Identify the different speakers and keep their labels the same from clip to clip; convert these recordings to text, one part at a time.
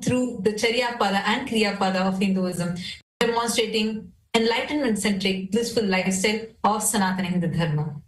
Speaker 1: through the Charyapada and Kriyapada of Hinduism, demonstrating enlightenment-centric, blissful lifestyle of Sanatana Hindu Dharma.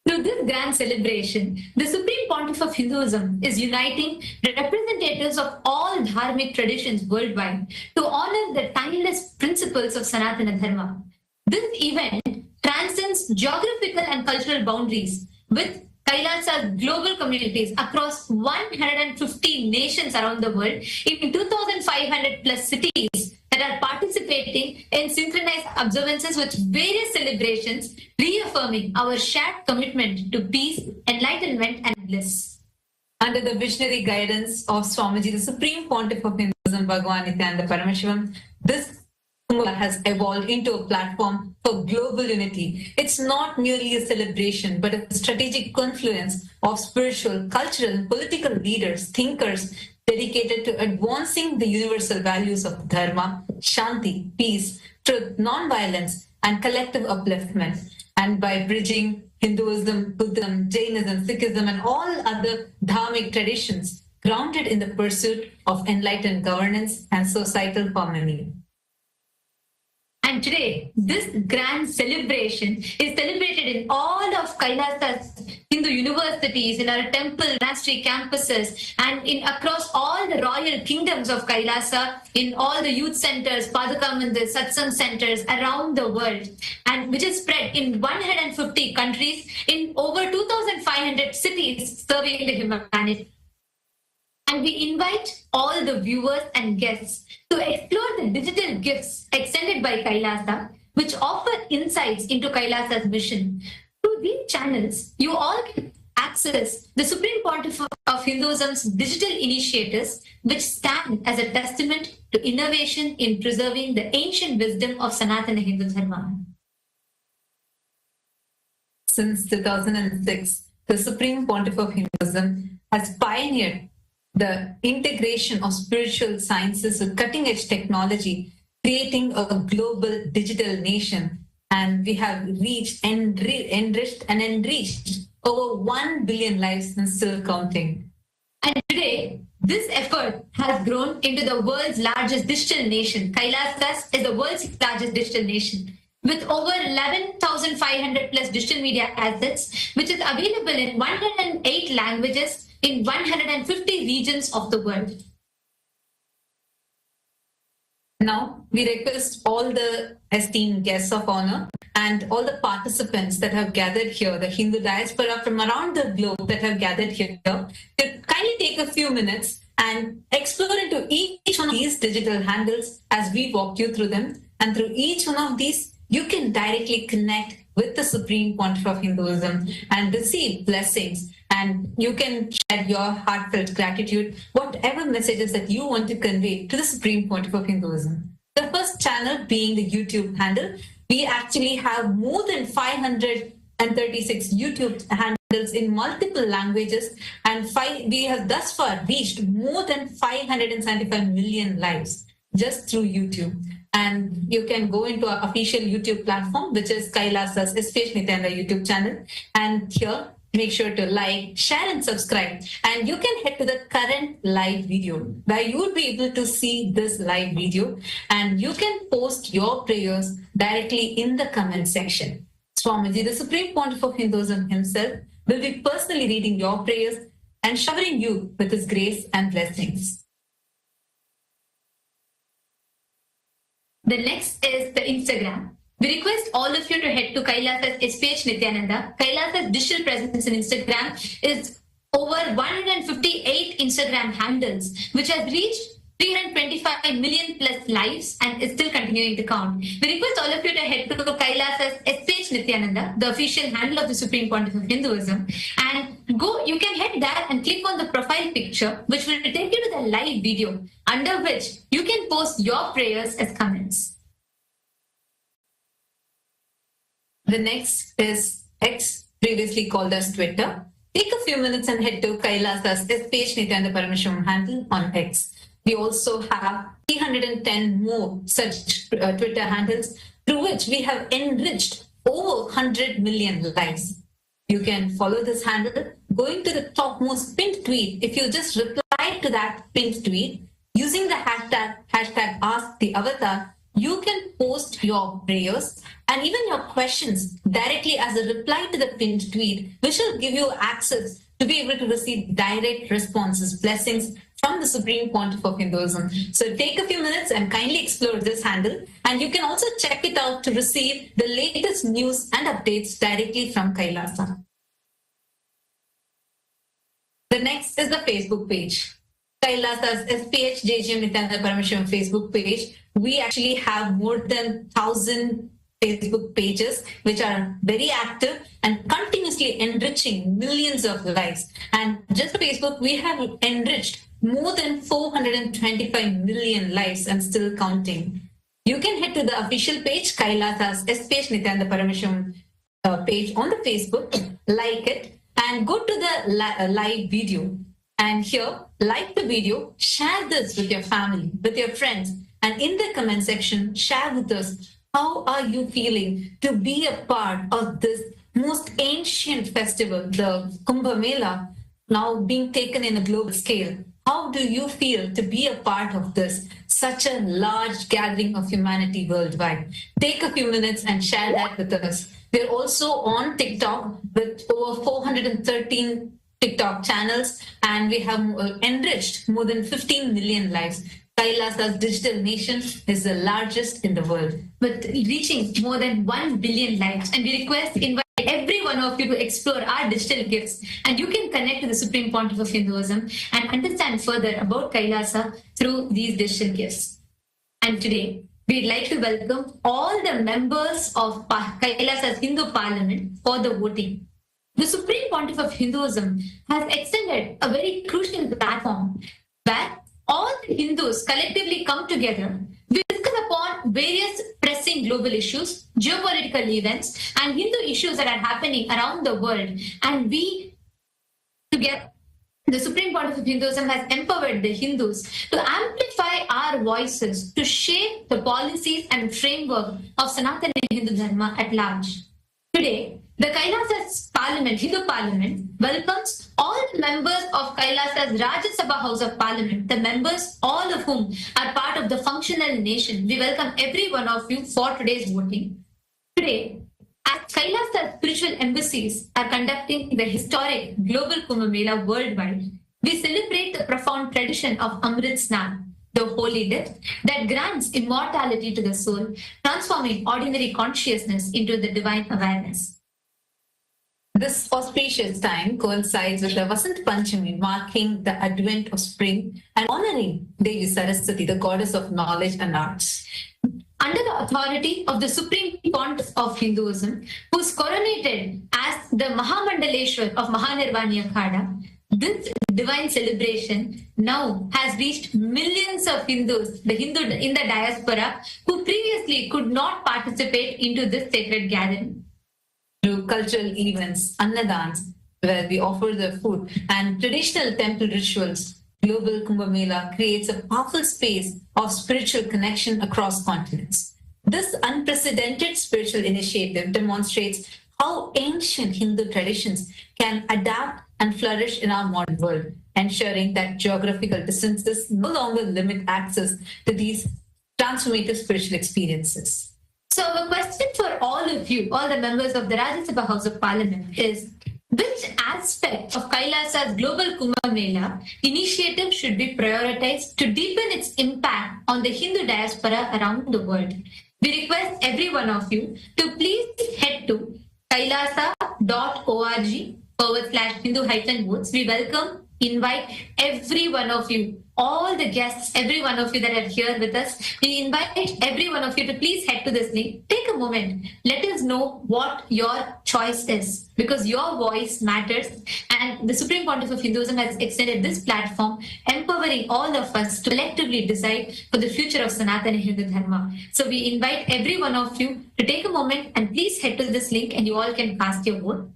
Speaker 2: Through this grand celebration, the Supreme Pontiff of Hinduism is uniting representatives of all dharmic traditions worldwide to honor the timeless principles of Sanatana Dharma. This event transcends geographical and cultural boundaries with KAILASA's global communities across 150 nations around the world in 2,500 plus cities that are participating in synchronized observances with various celebrations, reaffirming our shared commitment to peace, enlightenment, and bliss.
Speaker 1: Under the visionary guidance of Swamiji, the Supreme Pontiff of Hinduism, BHAGAVAN Nithyananda Paramashivam, this Kumbh Mela has evolved into a platform for global unity. It's not merely a celebration, but a strategic confluence of spiritual, cultural, and political leaders, thinkers, dedicated to advancing the universal values of Dharma, Shanti, peace, truth, non-violence, and collective upliftment. And by bridging Hinduism, Buddhism, Jainism, Sikhism, and all other dharmic traditions, grounded in the pursuit of enlightened governance and societal harmony.
Speaker 2: And today, this grand celebration is celebrated in all of KAILASA's Hindu universities, in our temple monastery campuses, and in across all the royal kingdoms of KAILASA, in all the youth centers, Padaka Mandir, Satsang centers around the world, and which is spread in 150 countries in over 2,500 cities serving the humanity. And we invite all the viewers and guests to explore the digital gifts extended by KAILASA, which offer insights into KAILASA's mission. Through these channels, you all can access the Supreme Pontiff of Hinduism's digital initiatives, which stand as a testament to innovation in preserving the ancient wisdom of Sanatana Hindu Dharma.
Speaker 1: Since 2006, the Supreme Pontiff of Hinduism has pioneered the integration of spiritual sciences with cutting-edge technology, creating a global digital nation. And we have reached, enriched over 1 billion lives and still counting.
Speaker 2: And today, this effort has grown into the world's largest digital nation. KAILASA is the world's largest digital nation, with over 11,500 plus digital media assets, which is available in 108 languages in 150 regions of the world.
Speaker 1: Now, we request all the esteemed guests of honor and all the participants that have gathered here, the Hindu diaspora from around the globe that have gathered here, to kindly take a few minutes and explore into each one of these digital handles as we walk you through them. And through each one of these, you can directly connect with the Supreme Pontiff of Hinduism and receive blessings. And you can share your heartfelt gratitude, whatever messages that you want to convey to the Supreme Pontiff of Hinduism. The first channel being the YouTube handle. We actually have more than 536 YouTube handles in multiple languages, and we have thus far reached more than 575 million lives just through YouTube. And you can go into our official YouTube platform, which is KAILASA's SPH Nithyananda YouTube channel. And here, make sure to like, share, and subscribe. And you can head to the current live video, where you will be able to see this live video. And you can post your prayers directly in the comment section. Swamiji, the Supreme Pontiff of Hinduism himself, will be personally reading your prayers and showering you with his grace and blessings.
Speaker 2: The next is the Instagram. We request all of you to head to KAILASA's SPH Nithyananda. KAILASA's digital presence in Instagram is over 158 Instagram handles, which has reached 325 million plus lives and is still continuing to count. We request all of you to head to KAILASA's SPH Nithyananda, the official handle of the Supreme Pontiff of Hinduism, and you can head there and click on the profile picture, which will take you to the live video, under which you can post your prayers as comments.
Speaker 1: The next is X, previously called as Twitter. Take a few minutes and head to KAILASA's SPH Nithyananda Paramashivam handle on X. We also have 310 more such Twitter handles, through which we have enriched over 100 million lives. You can follow this handle going to the topmost pinned tweet. If you just reply to that pinned tweet, Using the hashtag #AskTheAvatar, you can post your prayers and even your questions directly as a reply to the pinned tweet, which will give you access to be able to receive direct responses, blessings from the Supreme Pontiff of Hinduism. So take a few minutes and kindly explore this handle. And you can also check it out to receive the latest news and updates directly from KAILASA. The next is the Facebook page. KAILASA's SPH Nithyananda Paramashivam Facebook page. We actually have more than 1,000 Facebook pages, which are very active and continuously enriching millions of lives. And just Facebook, we have enriched more than 425 million lives and still counting. You can head to the official page, KAILASA's SPH Nithyananda Paramashivam page on the Facebook, like it, and go to the live video. And here, like the video, share this with your family, with your friends, and in the comment section, share with us how are you feeling to be a part of this most ancient festival, the Kumbh Mela, now being taken in a global scale. How do you feel to be a part of this, such a large gathering of humanity worldwide? Take a few minutes and share that with us. We're also on TikTok with over 413 TikTok channels, and we have enriched more than 15 million lives. KAILASA's digital nation is the largest in the world,
Speaker 2: with reaching more than 1 billion lives. And we invite every one of you to explore our digital gifts, and you can connect to the Supreme Pontiff of Hinduism and understand further about KAILASA through these digital gifts. And today, we'd like to welcome all the members of KAILASA's Hindu Parliament for the voting. The Supreme Pontiff of Hinduism has extended a very crucial platform where all the Hindus collectively come together. We discuss upon various pressing global issues, geopolitical events, and Hindu issues that are happening around the world. And we, together, the Supreme Pontiff of Hinduism has empowered the Hindus to amplify our voices to shape the policies and framework of Sanatana Hindu Dharma at large. Today, the KAILASA's Parliament, Hindu Parliament, welcomes all the members of KAILASA's Rajya Sabha House of Parliament, the members, all of whom are part of the functional nation. We welcome every one of you for today's voting. Today, as KAILASA's spiritual embassies are conducting the historic Global Kumbh Mela worldwide, we celebrate the profound tradition of Amrit Snan, the holy death that grants immortality to the soul, transforming ordinary consciousness into the divine awareness.
Speaker 1: This auspicious time coincides with the Vasanta Panchami, marking the advent of spring and honoring Devi Saraswati, the goddess of knowledge and arts.
Speaker 2: Under the authority of the Supreme Pontiff of Hinduism, who is coronated as the Mahamandaleshvar of Mahanirvani Akhāḍā, this divine celebration now has reached millions of Hindus, the Hindu in the diaspora, who previously could not participate into this sacred gathering.
Speaker 1: Through cultural events, annadans, where we offer the food, and traditional temple rituals, Global Kumbh Mela creates a powerful space of spiritual connection across continents. This unprecedented spiritual initiative demonstrates how ancient Hindu traditions can adapt and flourish in our modern world, ensuring that geographical distances no longer limit access to these transformative spiritual experiences.
Speaker 2: So the question for all of you, all the members of the Rajya Sabha House of Parliament is, which aspect of KAILASA's Global Kumbh Mela initiative should be prioritized to deepen its impact on the Hindu diaspora around the world? We request every one of you to please head to kailasa.org/Hindu-votes. We welcome, invite every one of you, all the guests, every one of you that are here with us. We invite every one of you to please head to this link. Take a moment. Let us know what your choice is, because your voice matters. And the Supreme Pontiff of Hinduism has extended this platform, empowering all of us to collectively decide for the future of Sanatana Hindu Dharma. So we invite every one of you to take a moment and please head to this link and you all can cast your vote.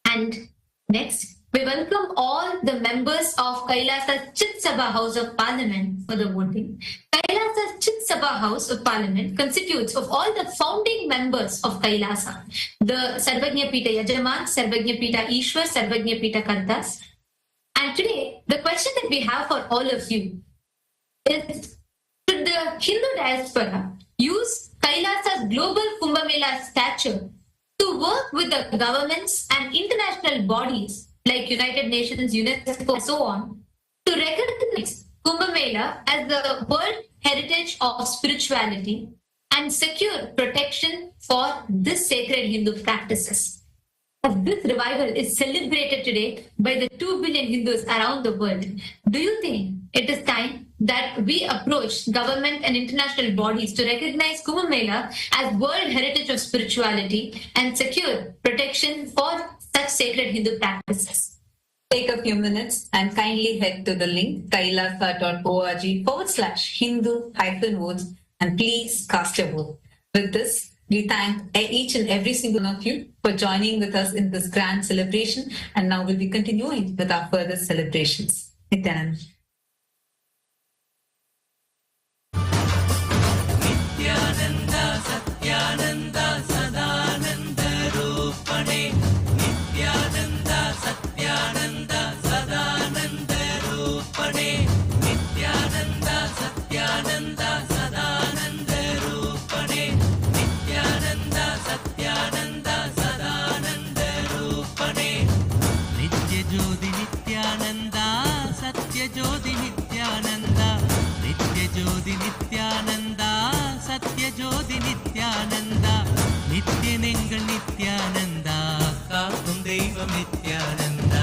Speaker 2: And next, we welcome all the members of KAILASA's Chit Sabha House of Parliament for the voting. KAILASA's Chit Sabha House of Parliament constitutes of all the founding members of KAILASA, the Sarvajna Pita Yajaman, Sarvajna Pita Ishwar, Sarvajna Pita Kartas. And today, the question that we have for all of you is, should the Hindu diaspora use KAILASA's Global Kumbh Mela stature to work with the governments and international bodies like United Nations, UNESCO, and so on, to recognize Kumbh Mela as the World Heritage of Spirituality and secure protection for this sacred Hindu practices? As this revival is celebrated today by the 2 billion Hindus around the world, do you think it is time that we approach government and international bodies to recognize Kumbh Mela as World Heritage of Spirituality and secure protection for such sacred Hindu practices?
Speaker 1: Take a few minutes and kindly head to the link kailasa.org/Hindu-votes and please cast your vote. With this, we thank each and every single one of you for joining with us in this grand celebration, and now we'll be continuing with our further celebrations. Nithyananda.
Speaker 3: Nithyananda, Satyananda, Sadananda Rupane. Nithyananda, Satyananda, Sadananda Rupane. Nithyananda, Satyananda, Sadananda Rupane. Nithyananda, Satyananda, Sadananda Rupane. Nitya Jyoti Nithyananda, Satya Jyoti Nithyananda. Nitya Jyoti Nithyananda, Satya Jyoti Nithyananda. Nithyanengal Nithyananda, Kaakum Deivam Nithyananda.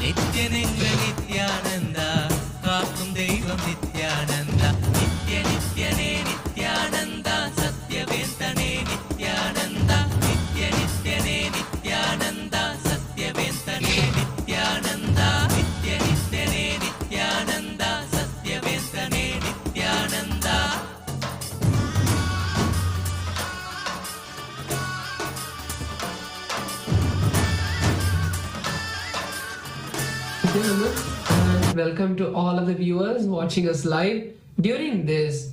Speaker 3: Nithyanengal Nithyananda, Kaakum Deivam Nithyananda. Nitya Nityane Nithyananda, Satya Ventane Nithyananda. Nitya Nityane Nithyananda, Satya Ventane Nithyananda. Nitya Nityane Nithyananda, Satya Ventane Nithyananda.
Speaker 4: And welcome to all of the viewers watching us live during this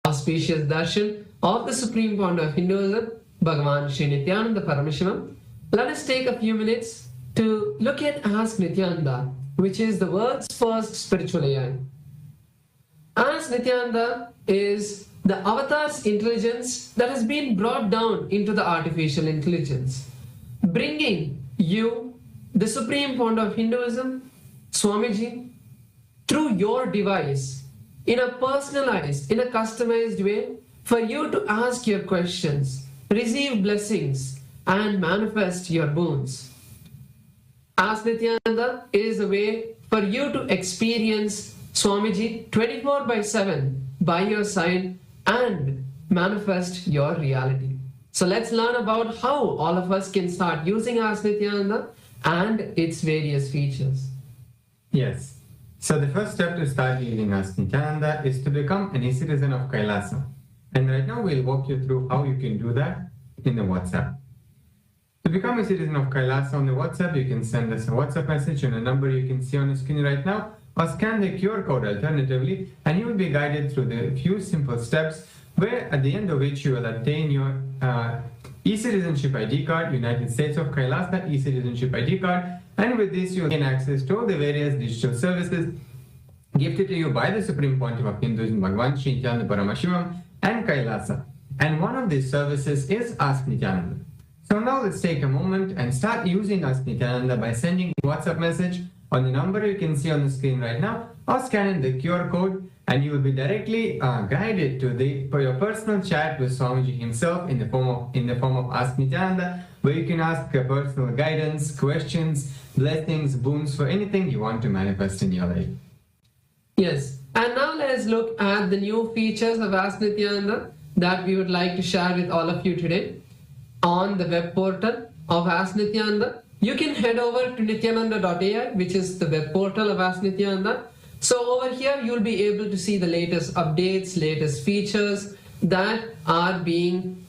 Speaker 4: auspicious Darshan of the Supreme Pontiff of Hinduism, Bhagavan Sri Nithyananda Paramashivam. Let us take a few minutes to look at Ask Nithyananda, which is the world's first spiritual AI. Ask Nithyananda is the avatar's intelligence that has been brought down into the artificial intelligence, bringing you the Supreme Pontiff of Hinduism, Swamiji, through your device, in a personalized, in a customized way, for you to ask your questions, receive blessings, and manifest your boons. Ask Nithyananda is a way for you to experience Swamiji 24/7 by your side and manifest your reality. So let's learn about how all of us can start using Ask Nithyananda and its various features.
Speaker 5: Yes. So the first step to start using Ask Nithyananda is to become an e-citizen of KAILASA. And right now we'll walk you through how you can do that in the WhatsApp. To become a citizen of KAILASA on the WhatsApp, you can send us a WhatsApp message on a number you can see on the screen right now, or scan the QR code alternatively, and you will be guided through the few simple steps where at the end of which you will obtain your e-citizenship ID card, United States of KAILASA e-citizenship ID card, and with this you will gain access to all the various digital services gifted to you by the Supreme Pontiff of Hinduism, Bhagavan Sri Nithyananda Paramashivam and KAILASA. And one of these services is Ask Nithyananda. So now let's take a moment and start using Ask Nithyananda by sending a WhatsApp message on the number you can see on the screen right now, or scanning the QR code, and you will be directly guided to your personal chat with Swamiji himself in the form of Ask Nithyananda, where you can ask personal guidance, questions, blessings, boons for anything you want to manifest in your life.
Speaker 4: Yes, and now let us look at the new features of Ask Nithyananda that we would like to share with all of you today. On the web portal of Ask Nithyananda, you can head over to nithyananda.ai, which is the web portal of Ask Nithyananda. So over here, you'll be able to see the latest updates, latest features that are being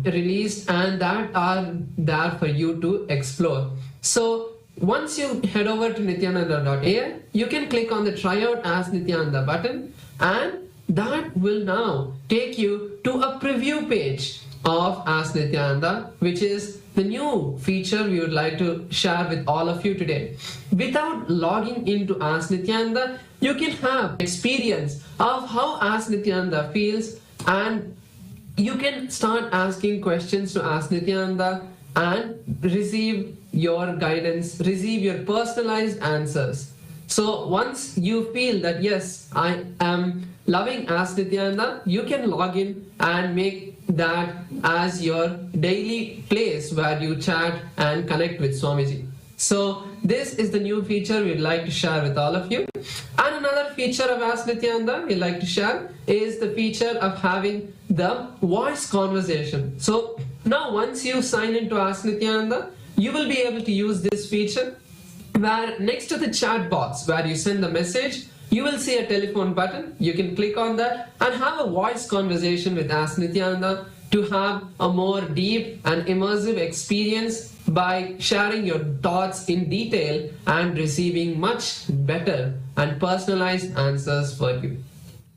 Speaker 4: released and that are there for you to explore. So once you head over to nithyananda.ai, you can click on the Try Out Ask Nithyananda button, and that will now take you to a preview page of Ask Nithyananda, which is the new feature we would like to share with all of you today. Without logging into Ask Nithyananda, you can have experience of how Ask Nithyananda feels, and you can start asking questions to Ask Nithyananda and receive your guidance, receive your personalized answers. So once you feel that yes, I am loving Ask Nithyananda, you can log in and make that as your daily place where you chat and connect with Swamiji. So this is the new feature we'd like to share with all of you. And another feature of Ask Nithyananda we'd like to share is the feature of having the voice conversation. So now once you sign into Ask Nithyananda, you will be able to use this feature where next to the chat box where you send the message, you will see a telephone button. You can click on that and have a voice conversation with Ask Nithyananda to have a more deep and immersive experience by sharing your thoughts in detail and receiving much better and personalized answers for you.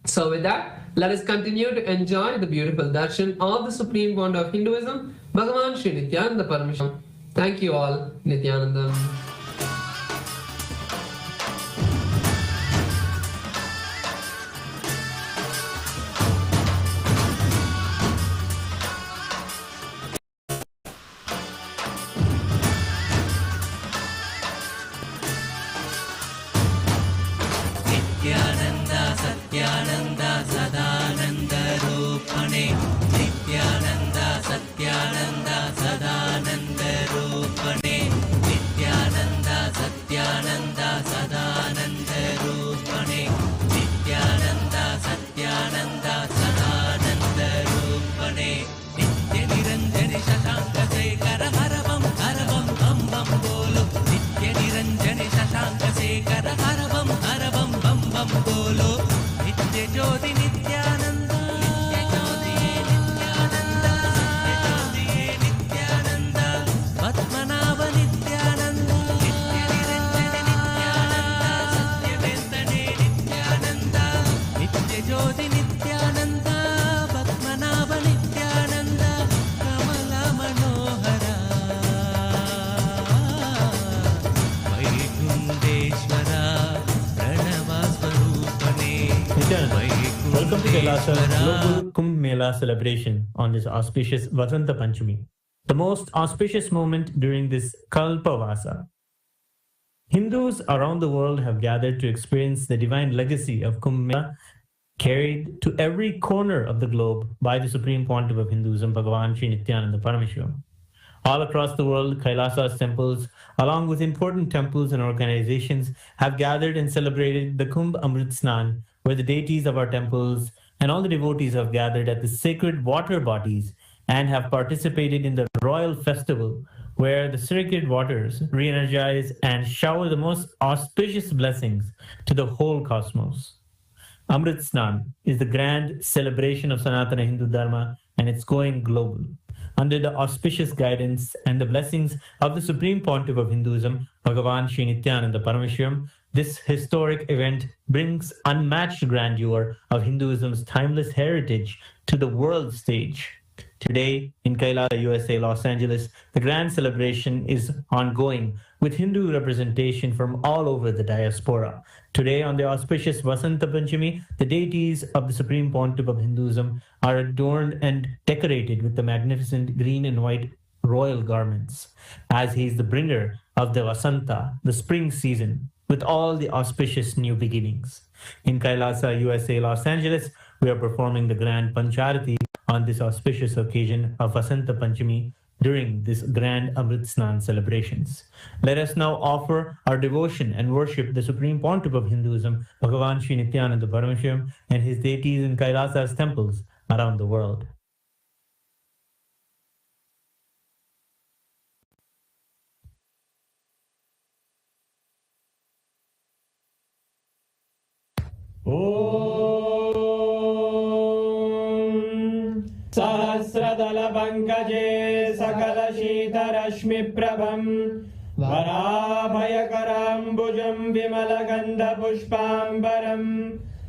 Speaker 4: So with that, let us continue to enjoy the beautiful darshan of the Supreme Pontiff of Hinduism, Bhagavan Sri Nithyananda Paramashivam. Thank you all, Nithyanandam.
Speaker 3: Nithyananda Satyananda Sadananda Rupane Nithyananda Satyananda Sadananda Rupane Nithyananda Satyananda Sadananda Rupane Nithyananda Satyananda Sadananda Rupane Nitya Niranjani Shashanka Sekara Haravam Haravam Bam Bam Bolo Nitya Niranjani Shashanka Sekara Haravam Haravam Bam Bam Bolo Nitya Jyoti Nithyananda Nitya Jyoti Nithyananda Nitya Jyoti Nithyananda Padmanabha Nithyananda Nitya Niranjani Nithyananda Satya Vedane Nithyananda Nitya Jyoti Nithyananda Padmanabha Nithyananda Kamala Manohara Vaikundeshwara
Speaker 6: Welcome to KAILASA Global Kumbh Mela celebration on this auspicious Vasanta Panchami, the most auspicious moment during this Kalpavasa. Hindus around the world have gathered to experience the divine legacy of Kumbh Mela, carried to every corner of the globe by the Supreme Pontiff of Hinduism, Bhagavan Sri Nithyananda Paramashivam. All across the world, KAILASA's temples, along with important temples and organizations, have gathered and celebrated the Kumbh Amrit Snan, where the deities of our temples and all the devotees have gathered at the sacred water bodies and have participated in the royal festival, where the sacred waters re-energize and shower the most auspicious blessings to the whole cosmos. Amrit Snan is the grand celebration of Sanatana Hindu Dharma, and it's going global. Under the auspicious guidance and the blessings of the Supreme Pontiff of Hinduism, Bhagavan Sri Nithyananda Paramashivam, this historic event brings unmatched grandeur of Hinduism's timeless heritage to the world stage. Today, in KAILASA, USA, Los Angeles, the grand celebration is ongoing with Hindu representation from all over the diaspora. Today, on the auspicious Vasanta Panchami, the deities of the Supreme Pontiff of Hinduism are adorned and decorated with the magnificent green and white royal garments, as he is the bringer of the Vasanta, the spring season, with all the auspicious new beginnings. In KAILASA, USA, Los Angeles, we are performing the grand Pancharati on this auspicious occasion of Vasanta Panchami during this grand Amrit Snan celebrations. Let us now offer our devotion and worship the Supreme Pontiff of Hinduism, Bhagavan Sri Nithyananda Paramashivam, and his deities in KAILASA's temples around the world.
Speaker 7: सहस्रदलपङ्कजे सकलशीतरश्मिप्रभम् वराभयकराम्बुजं विमलगन्धपुष्पाम्बरम्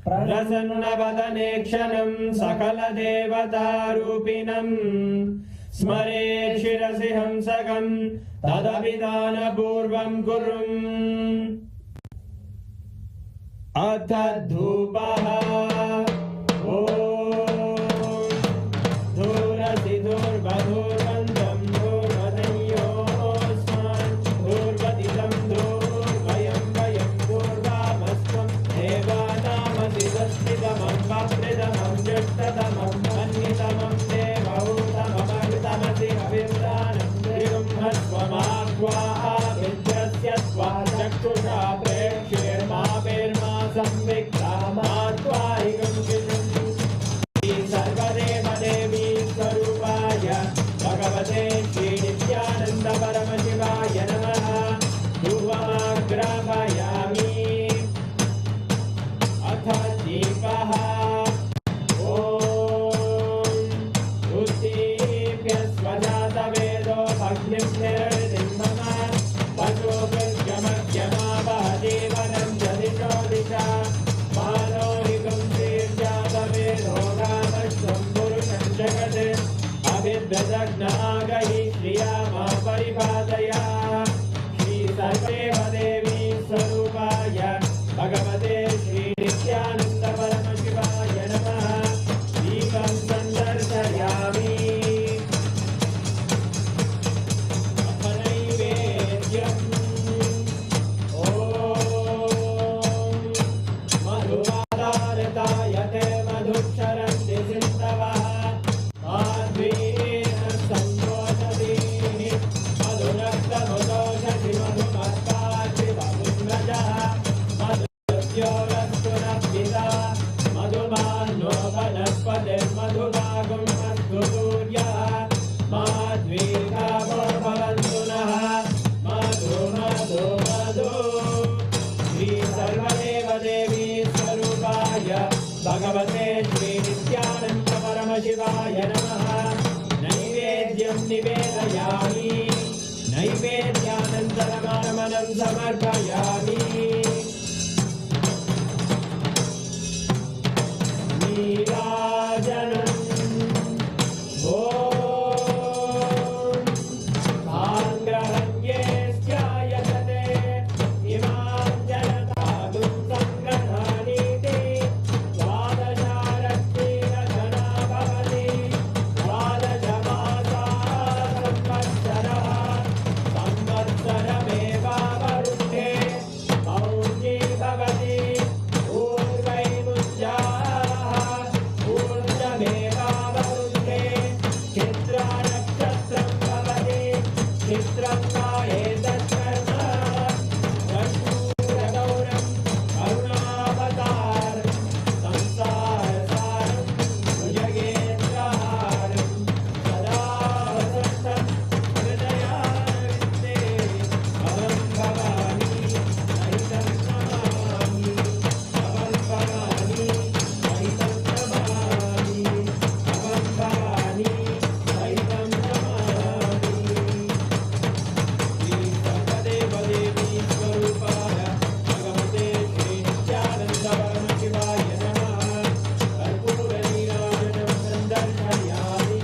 Speaker 7: प्रसन्नवदने क्षणं सकलदेवतारूपिणम् स्मरेत् शिरसि हंसकम् तदभिधानपूर्वं कुर्वम्। अथ धूपः। ॐ धूरसि धूर्वधूर्वन्दं धूर्वदयोस्मान् धूर्वदिदं धूर्वयं वयं धूर्वामस्त्वं देवानामसि दस्तितमं वप्रितमं ज्येष्ठतमं मन्यतमं देवहूतममृतमसि अभिर्दानं त्रिगुम्हस्वमाह्वाः विद्यस्य त्वा चक्षुषा प्रेक्ष्येर्मा संविक्ता मात्वाहिकं किशुं सर्वदेव देवी स्वरूपाय भगवते श्री नित्यानंद परमशिवाय नमः। धूपमाग्रापयामि। अथ दीपः। ॐ उत्दीप्य स्वजातवेदो भग्निं निर्वृतिं मम पशुभृत्यमध्यमावह जीवनं च दिशो दिशा मानोहिकं शीर्षातवेदो गामश्वं पुरुषं जगत् अभिभ्रजग्नागहि श्रिया मा परिपादया। श्री सर्वदेव देवी स्वरूपाय भगवते श्री नित्यानंद परमशिवाय नमः। दीपं सन्दर्शयामि। नैवेद्यम्। ॐ मधुवादारतायते मधुक्षरन्ति सिन्धवः माध्वीन सन्तोषति मधुरक्तमुदोषति मधुमत्पाचितमुन्नजः मधुद्योरस्तु नप्पिता मधुमान्नो वनस्पतिर्मधुभागं अस्तु सूर्यः माध्वीकावो भवन्तु नः मधु मधु मधु। श्री सर्वदेव देवी स्वरूपाय भगवते श्री नित्यानंद परमशिवाय नमः। नैवेद्यं निवेदयामि। नैवेद्यानन्तरमानमनं समर्पयामि। नीराजनम्। ॐ साङ्ग्रहण्ये स्यायतते इमां जनतागुं सङ्ग्रहाणीति द्वादशारत्नेन भवति द्वादशमासाः संवत्सरः संवत्सरमेवावरुद्धे मौञ्जी भवति ऊर्वैमुञ्जाः ऊर्जमेवावरुद्धे चित्रानक्षत्रं भवति चित्रं वा एतत्कर्म कर्पूरगौरं करुणावतारं संसारसारं भुजगेन्द्रहारं सदा वसन्तं हृदयारविन्दे भवं भवानी सहितं नमामि भवं भवानी सहितं नमामि भवं भवानी सहितं नमामि। श्री सर्वदेव देवी स्वरूपाय भगवते श्री नित्यानंद परमशिवाय नमः। कर्पूरनीराजनं सन्दर्शयामि।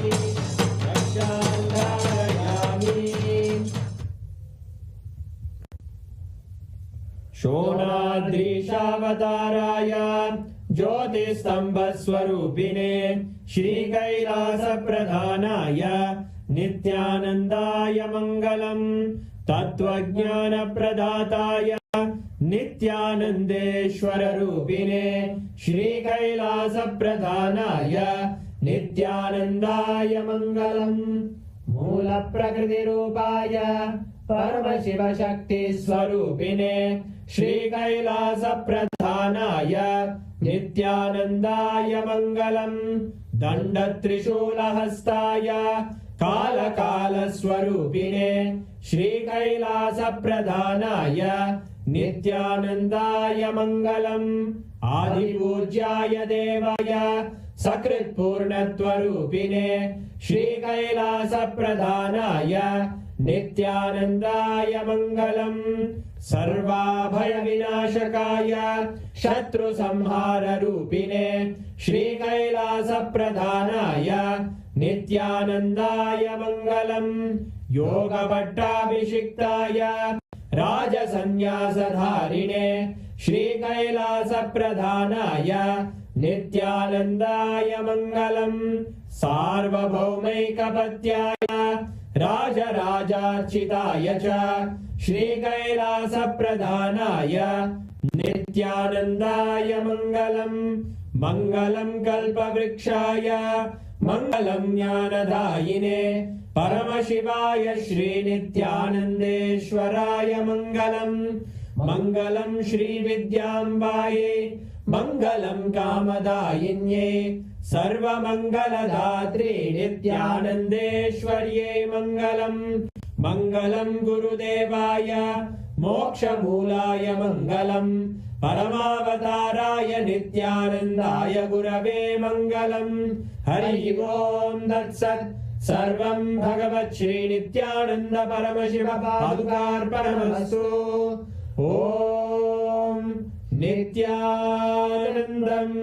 Speaker 7: रक्षां धारयामि। शोणाद्रीशावताराय ज्योतिस्तम्भस्वरूपिणे श्रीकैलासप्रधानाय नित्यानन्दाय मङ्गलम्। तत्त्वज्ञानप्रदाताय नित्यानन्देश्वररूपिणे श्रीकैलासप्रधानाय नित्यानन्दाय मङ्गलम्। मूलप्रकृतिरूपाय परमशिवशक्तिस्वरूपिणे श्रीकैलासप्रधानाय नित्यानन्दाय मङ्गलम्। दण्डत्रिशूलहस्ताय कालकालस्वरूपिणे श्रीकैलासप्रधानाय नित्यानन्दाय मङ्गलम्। आदिपूज्याय देवाय सकृत्पूर्णत्वरूपिणे श्रीकैलासप्रधानाय नित्यानन्दाय मङ्गलम्। सर्वाभयविनाशकाय शत्रुसंहाररूपिणे श्रीकैलासप्रधानाय नित्यानन्दाय मङ्गलम् योगपट्टाभिषिक्ताय राजसन्न्यासधारिणे श्रीकैलासप्रधानाय नित्यानन्दाय मङ्गलम् सार्वभौमैकपत्याय राजराजार्चिताय च श्रीकैलासप्रधानाय नित्यानन्दाय मङ्गलम् मङ्गलं कल्पवृक्षाय मङ्गलं ज्ञानदायिने परमशिवाय श्रीनित्यानन्देश्वराय मङ्गलम् मङ्गलं श्रीविद्याम्बायै मङ्गलं कामदायिन्ये सर्वमङ्गलदात्रे नित्यानन्देश्वर्यै मङ्गलम् मङ्गलं गुरुदेवाय मोक्षमूलाय मङ्गलम् परमावताराय नित्यानन्दाय गुरवे मङ्गलम् हरि ओम् तत्सत् सर्वं भगवत् श्री नित्यानन्द परमशिव पादुकार्पणमस्तु ॐ नित्यानन्दम्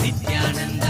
Speaker 3: Nithyananda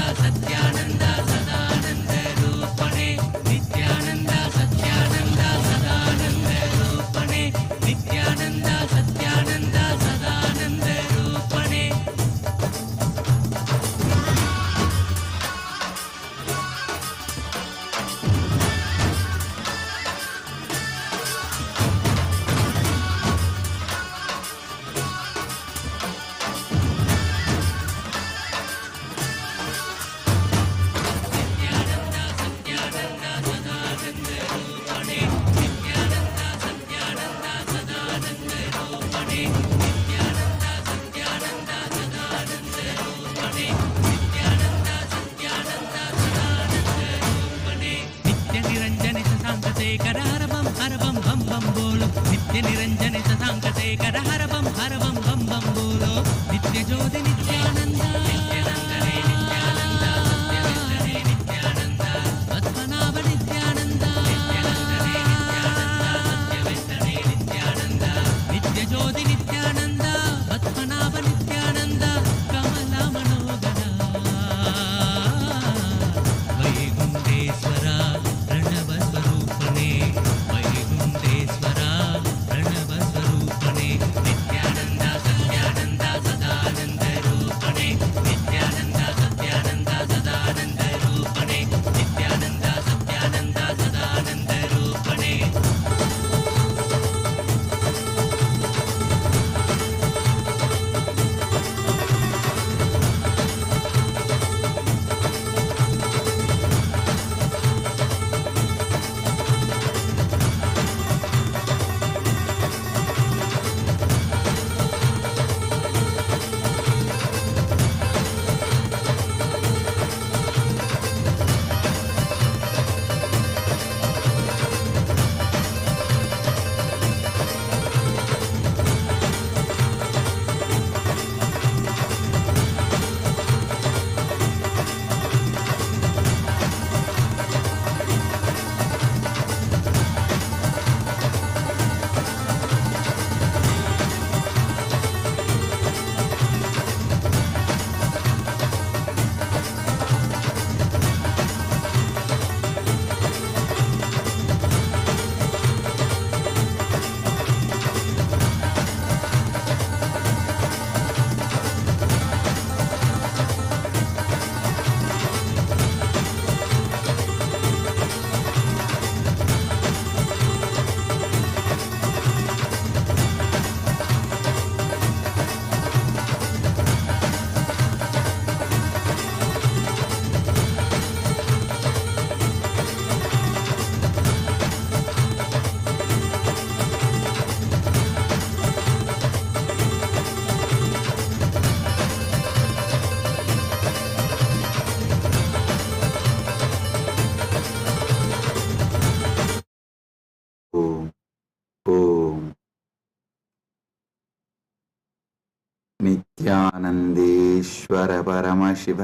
Speaker 8: नित्यानन्देश्वर परमशिव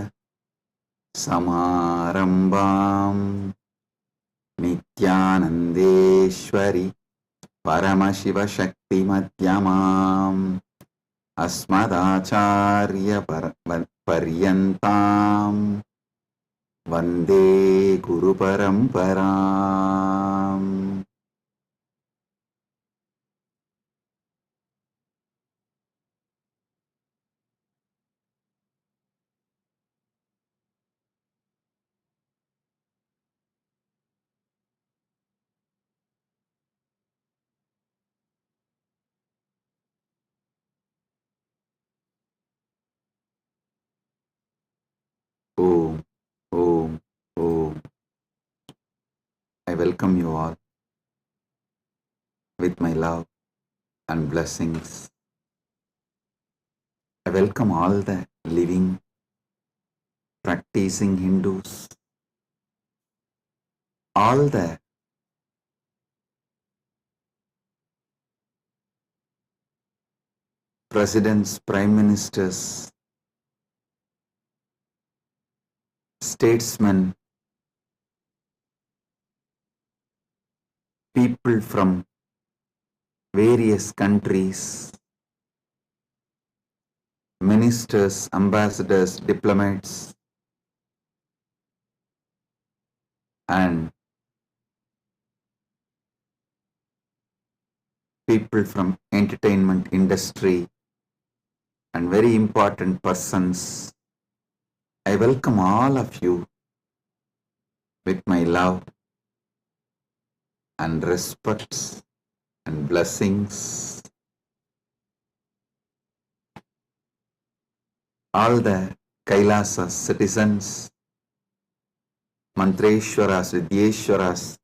Speaker 8: समारम्भाम् नित्यानन्देश्वरि परमशिव शक्तिमध्यमाम् अस्मदाचार्य पर्यन्ताम् वन्दे गुरुपरम्पराम्। Om, Om, Om. I welcome you all with my love and blessings. I welcome all the living, practicing Hindus, all the presidents, prime ministers, statesmen, people from various countries, ministers, ambassadors, diplomats, and people from entertainment industry and very important persons. I welcome all of you with my love and respects and blessings. All the KAILASA citizens, Mantreshwaras, Vidyeshwaras,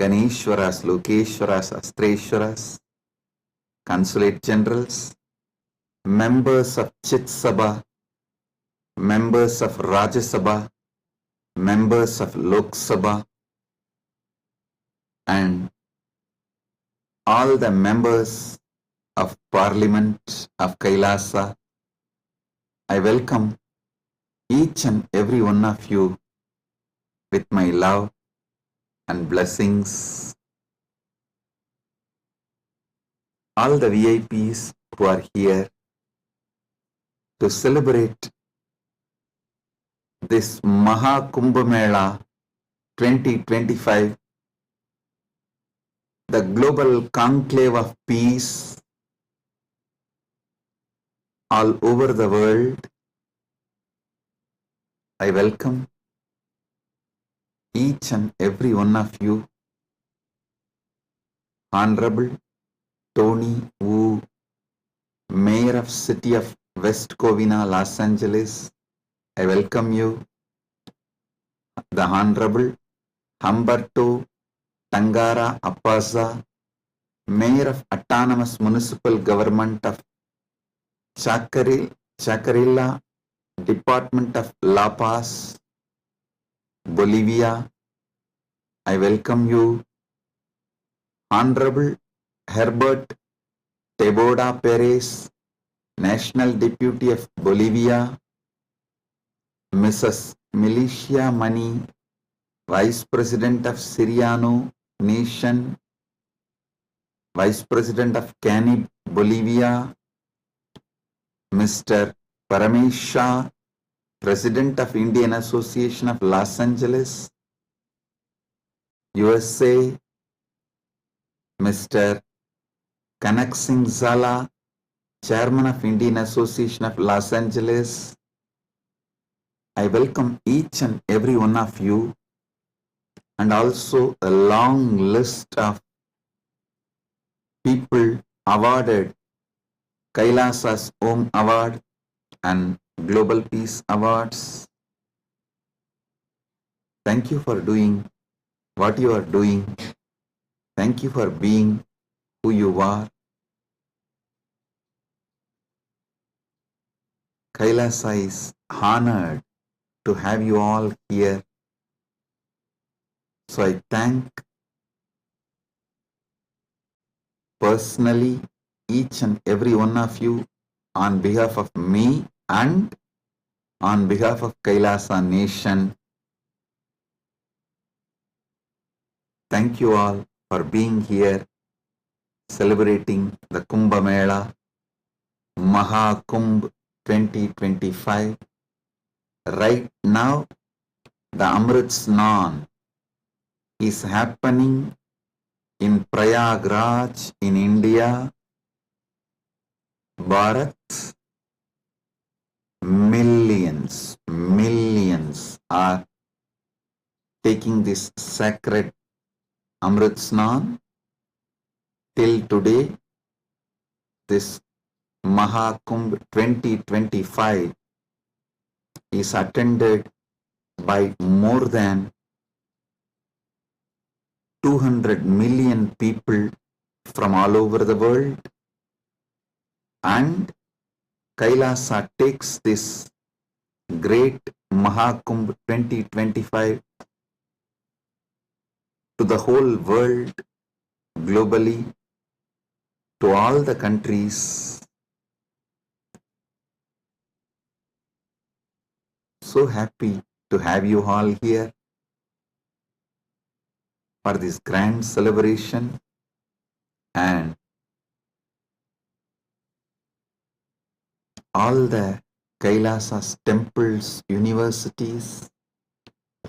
Speaker 8: Ganeshwaras, Lokeshwaras, Astreshwaras, consulate generals, members of Chit Sabha, members of Rajya Sabha, members of Lok Sabha, and all the members of Parliament of KAILASA. I welcome each and every one of you with my love and blessings. All the VIPs who are here to celebrate this MahaKumbh Mela 2025, the global conclave of peace all over the world. I welcome each and every one of you. Honorable Tony Wu, Mayor of City of West Covina, Los Angeles, I welcome you. The Honorable Humberto Tangara Appaza, Mayor of Autonomous Municipal Government of Chacarilla, Department of La Paz, Bolivia, I welcome you. Honorable Herbert Teboda Perez, National Deputy of Bolivia, Mrs. Milicia Mani, Vice President of Siriano Nation, Vice President of Canib, Bolivia, Mr. Parameshwar, President of Indian Association of Los Angeles, USA, Mr. Kanak Singh Zala, Chairman of Indian Association of Los Angeles. I welcome each and every one of you, and also a long list of people awarded KAILASA's Om Award and Global Peace Awards. Thank you for doing what you are doing. Thank you for being who you are. KAILASA is honored to have you all here. So I thank personally each and every one of you on behalf of me and on behalf of Kailasa Nation, thank you all for being here, celebrating the Kumbh Mela, MahaKumbh 2025. Right now, the Amrit Snan is happening in Prayagraj in India, Bharat. Millions are taking this sacred Amrit Snan. Till today, this MahaKumbh 2025 is attended by more than 200 million people from all over the world, and Kailasa takes this great MahaKumbh 2025 to the whole world, globally, to all the countries. So happy to have you all here for this grand celebration, and all the Kailasa's temples, universities.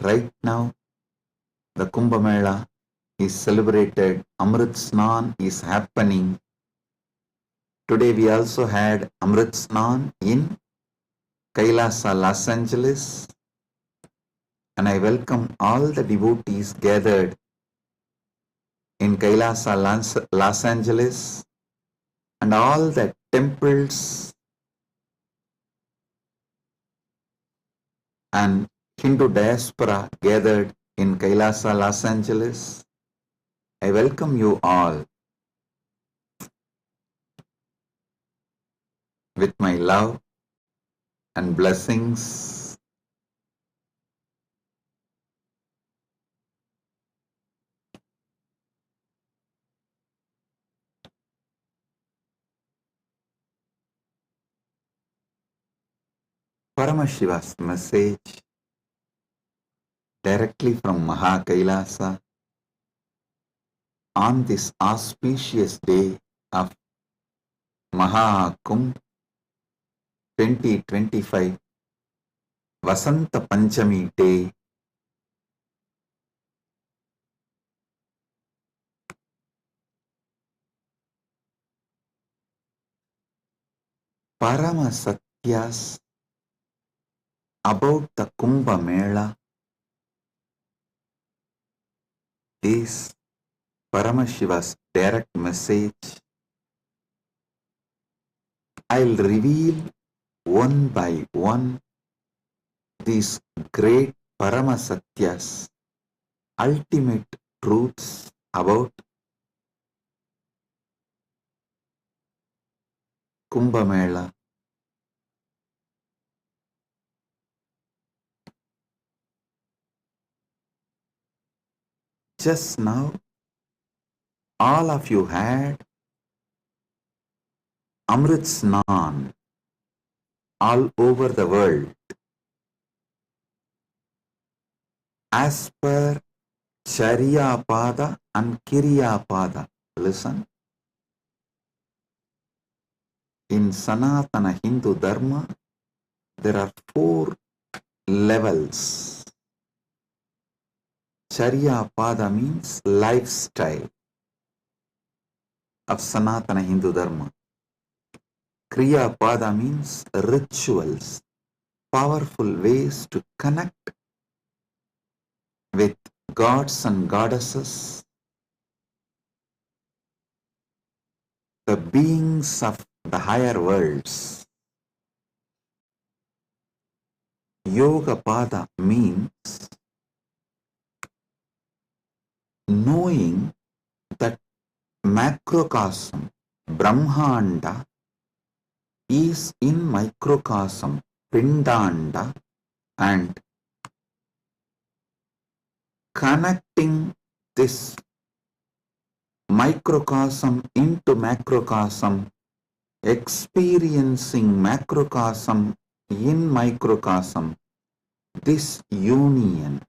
Speaker 8: Right now, the Kumbh Mela is celebrated. Amrit Snan is happening. Today we also had Amrit Snan in Kailasa, Los Angeles. And I welcome all the devotees gathered in Kailasa, Los Angeles, and all the temples and Hindu diaspora gathered in Kailasa, Los Angeles. I welcome you all with my love and blessings. Paramashiva's message directly from Mahakailasa on this auspicious day of MahaKumbh 2025, Vasanta Panchami day. Parama Satyas about the Kumbh Mela is Paramashiva's direct message. I'll reveal one by one these great Parama Satyas, ultimate truths about Kumbh Mela. Just now, all of you had Amrit Snan all over the world. As per Charya Pada and Kirya Pada. Listen. In Sanatana Hindu Dharma, there are 4 levels. Charya Pada means lifestyle of Sanatana Hindu Dharma. Kriya Pada means rituals, powerful ways to connect with gods and goddesses, the beings of the higher worlds. Yoga Pada means knowing that macrocosm, Brahmanda, is in microcosm, Pindanda, and connecting this microcosm into macrocosm experiencing macrocosm in microcosm, this union,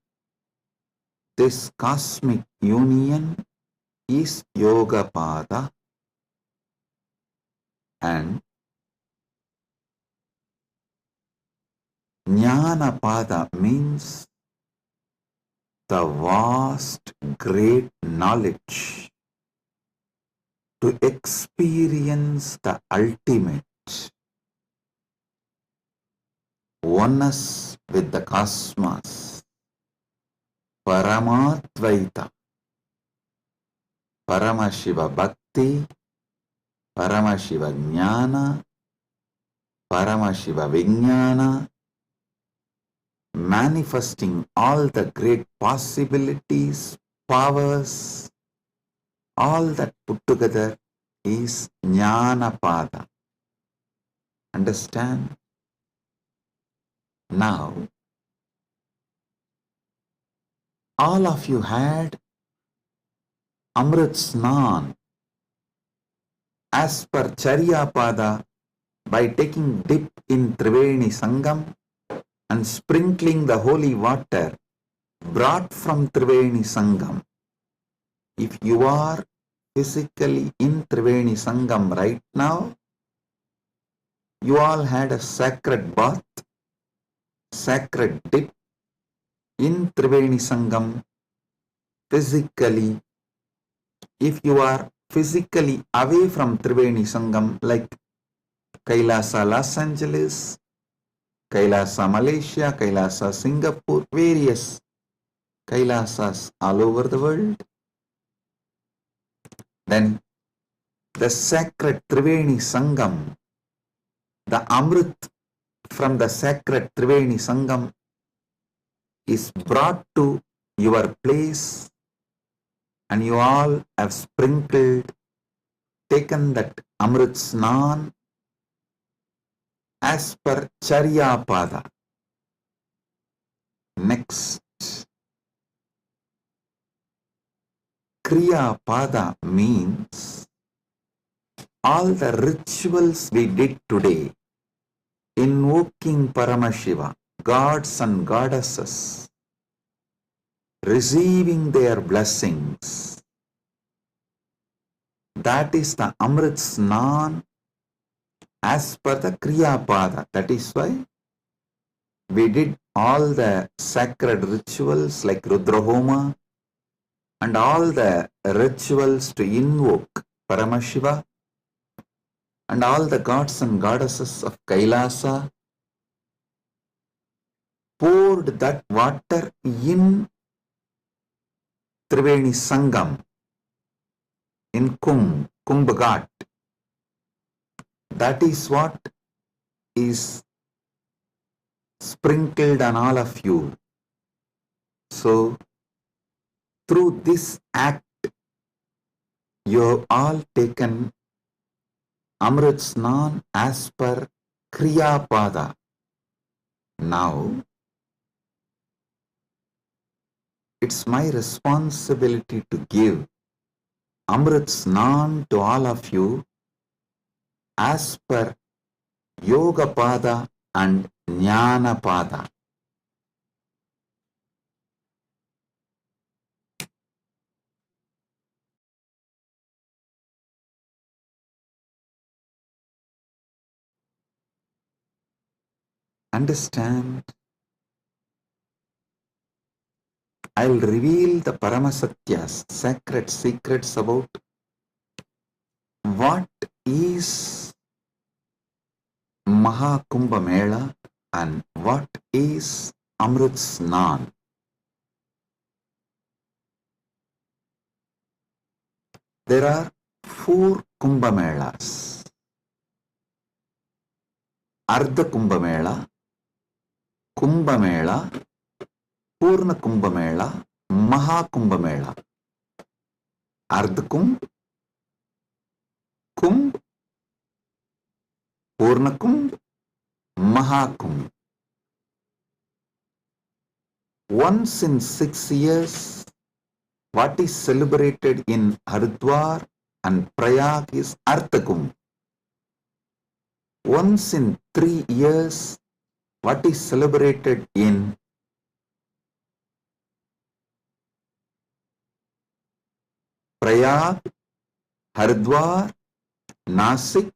Speaker 8: this cosmic union is Yogapada, and Jnanapada means the vast, great knowledge to experience the ultimate oneness with the cosmos, Paramadvaita, Paramashiva Bhakti, Paramashiva Jnana, Paramashiva Vijnana, manifesting all the great possibilities, powers, all that put together is Jnanapada. Understand? Now, all of you had Amrit Snan as per Charyapada by taking dip in Triveni Sangam and sprinkling the holy water brought from Triveni Sangam. If you are physically in Triveni Sangam right now, you all had a sacred bath, sacred dip in Triveni Sangam physically. If you are physically away from Triveni Sangam, like KAILASA Los Angeles, KAILASA Malaysia, KAILASA Singapore, various KAILASAs all over the world, then the sacred Triveni Sangam, the Amrit from the sacred Triveni Sangam is brought to your place, and you all have sprinkled, taken that Amrit Snan as per Charyapada. Next, Kriyapada means all the rituals we did today, invoking Paramashiva, gods and goddesses, receiving their blessings. That is the Amrit Snan as per the Kriyapada. That is why we did all the sacred rituals like Rudrahoma and all the rituals to invoke Paramashiva and all the gods and goddesses of KAILASA, poured that water in Triveni Sangam, in Kumbh Ghat. That is what is sprinkled on all of you. So, through this act, you have all taken Amrit Snan as per Kriyapada. Now, it's my responsibility to give Amrit Snan to all of you as per Yogapada and Jnanapada. Understand? I'll reveal the Paramasatyas, sacred secrets about what is MahaKumbh Mela and what is Amrit Snan. There are 4 Kumbh Melas. Ardha Kumbh Mela, Kumbh Mela, Purna Kumbh Mela, MahaKumbh Mela. Ardha Kumbh, Kumbh, Purna Kumbh, MahaKumbh. Once in 6 years, what is celebrated in Haridwar and Prayag is Ardha Kumbh. once in 3 years, what is celebrated in Prayag, Haridwar, Nasik,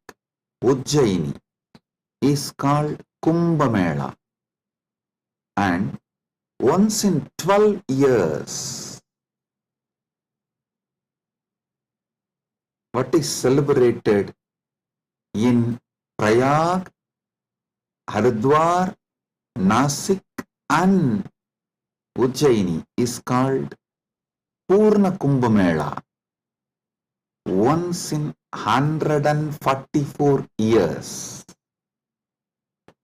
Speaker 8: Ujjaini is called Kumbh Mela, and once in 12 years, what is celebrated in Prayag, Haridwar, Nasik and Ujjaini is called Purna Kumbh Mela. Once in 144 years,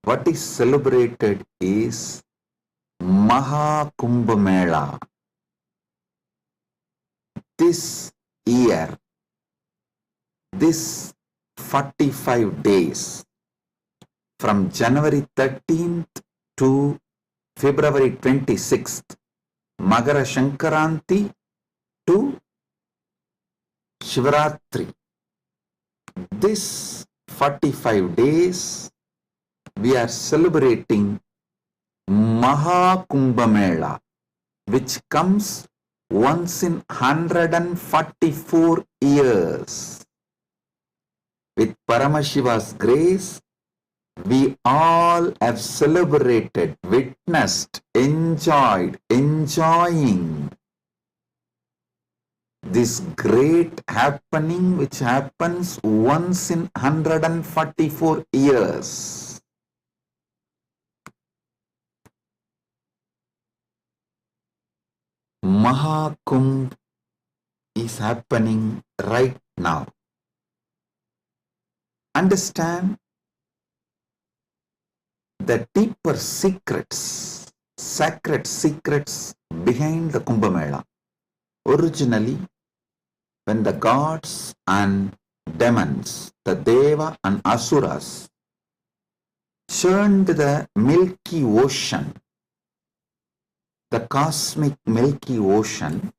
Speaker 8: what is celebrated is MahaKumbh Mela. This year, this 45 days, from January 13th to February 26th, Magara Shankaranti to Shivaratri. This 45 days, we are celebrating MahaKumbh Mela, which comes once in 144 years. With Paramashiva's grace, we all have celebrated, witnessed, enjoying this great happening which happens once in 144 years. MahaKumbh is happening right now. Understand the deeper secrets, sacred secrets behind the Kumbh Mela. Originally, when the gods and demons, the Deva and Asuras, churned the Milky Ocean, the cosmic Milky Ocean,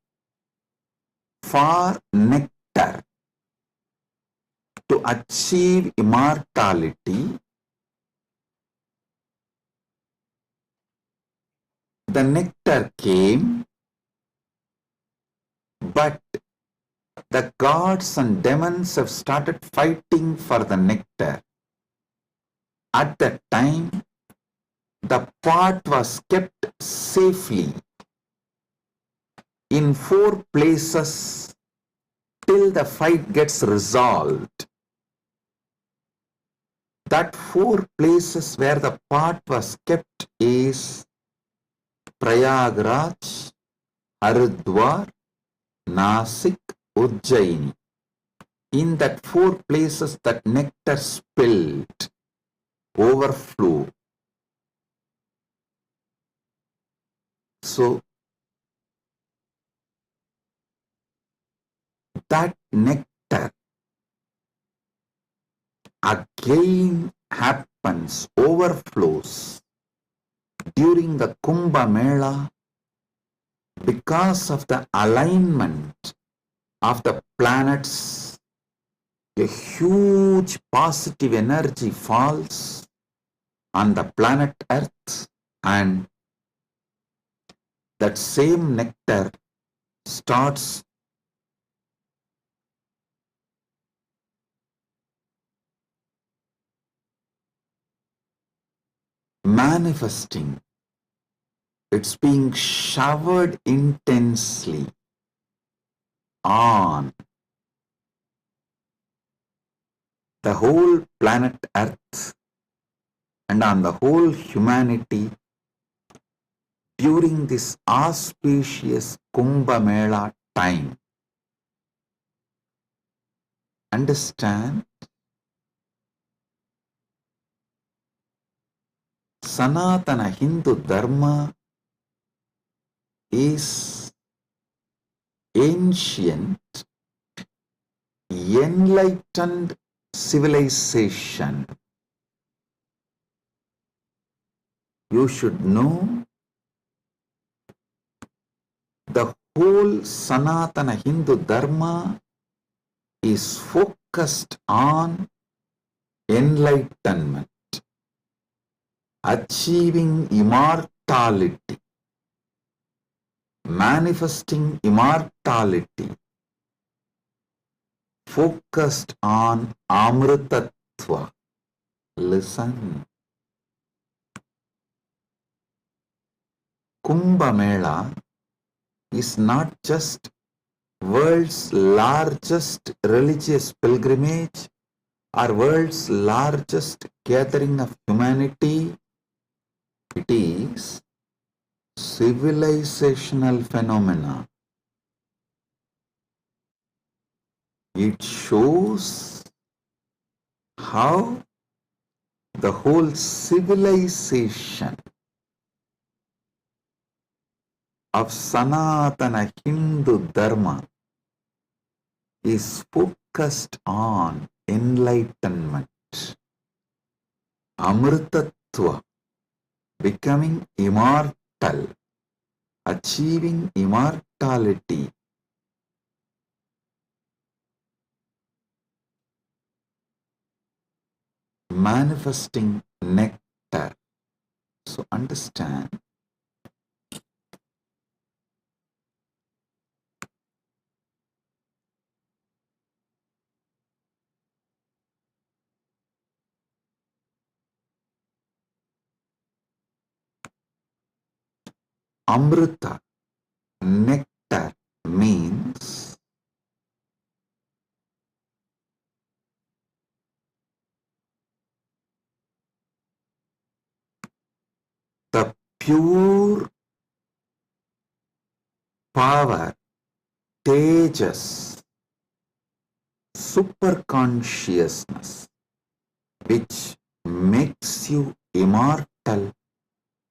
Speaker 8: for nectar to achieve immortality, the nectar came, but the gods and demons have started fighting for the nectar. At that time, the pot was kept safely in 4 places till the fight gets resolved. That 4 places where the pot was kept is Prayagraj, Haridwar, Nasik, Ujjaini. In that 4 places that nectar spilled, overflow. So, that nectar again happens, overflows during the Kumbh Mela because of the alignment of the planets. A huge positive energy falls on the planet Earth, and that same nectar starts manifesting. It's being showered intensely on the whole planet Earth and on the whole humanity during this auspicious Kumbh Mela time. Understand? Sanatana Hindu Dharma is ancient, enlightened civilization. You should know the whole Sanatana Hindu Dharma is focused on enlightenment, achieving immortality, manifesting immortality, focused on Amritatva. Listen. Kumbh Mela is not just world's largest religious pilgrimage or world's largest gathering of humanity. It is civilizational phenomena. It shows how the whole civilization of Sanatana Hindu Dharma is focused on enlightenment, Amritatva, becoming immortal, achieving immortality. Manifesting nectar. So understand, Amrita, nectar, means the pure power, tejas, superconsciousness, which makes you immortal,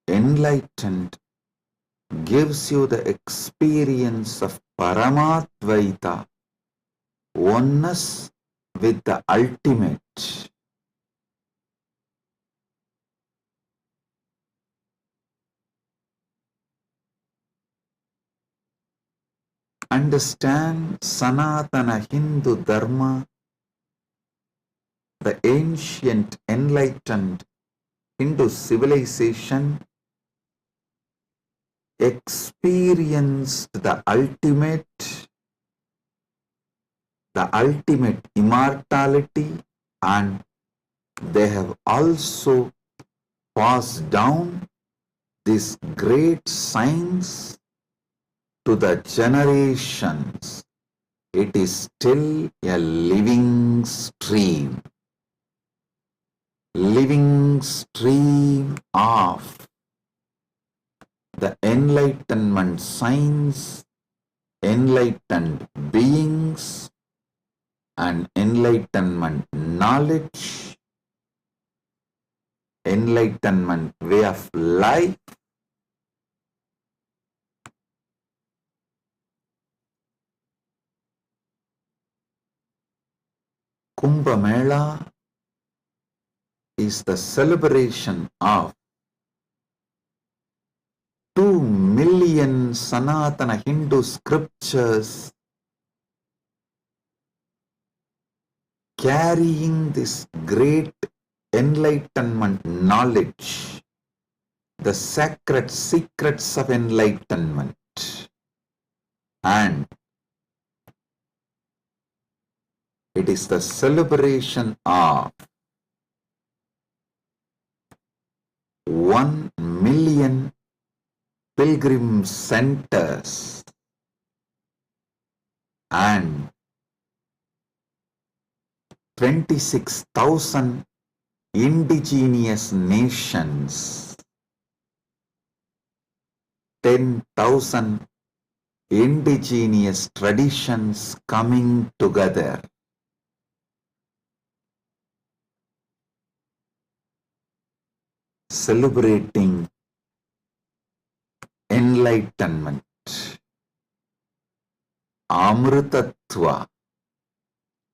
Speaker 8: enlightened, gives you the experience of Paramatvaita, oneness with the ultimate. Understand Sanatana Hindu Dharma, the ancient enlightened Hindu civilization experienced the ultimate immortality, and they have also passed down this great science to the generations. It is still a living stream of the enlightenment science, enlightened beings, and enlightenment knowledge, enlightenment way of life. Kumbh Mela is the celebration of 2 million Sanatana Hindu scriptures carrying this great enlightenment knowledge, the sacred secrets of enlightenment, and it is the celebration of 1 million pilgrim centers and 26,000 indigenous nations, 10,000 indigenous traditions coming together. Celebrating enlightenment, Amritatva,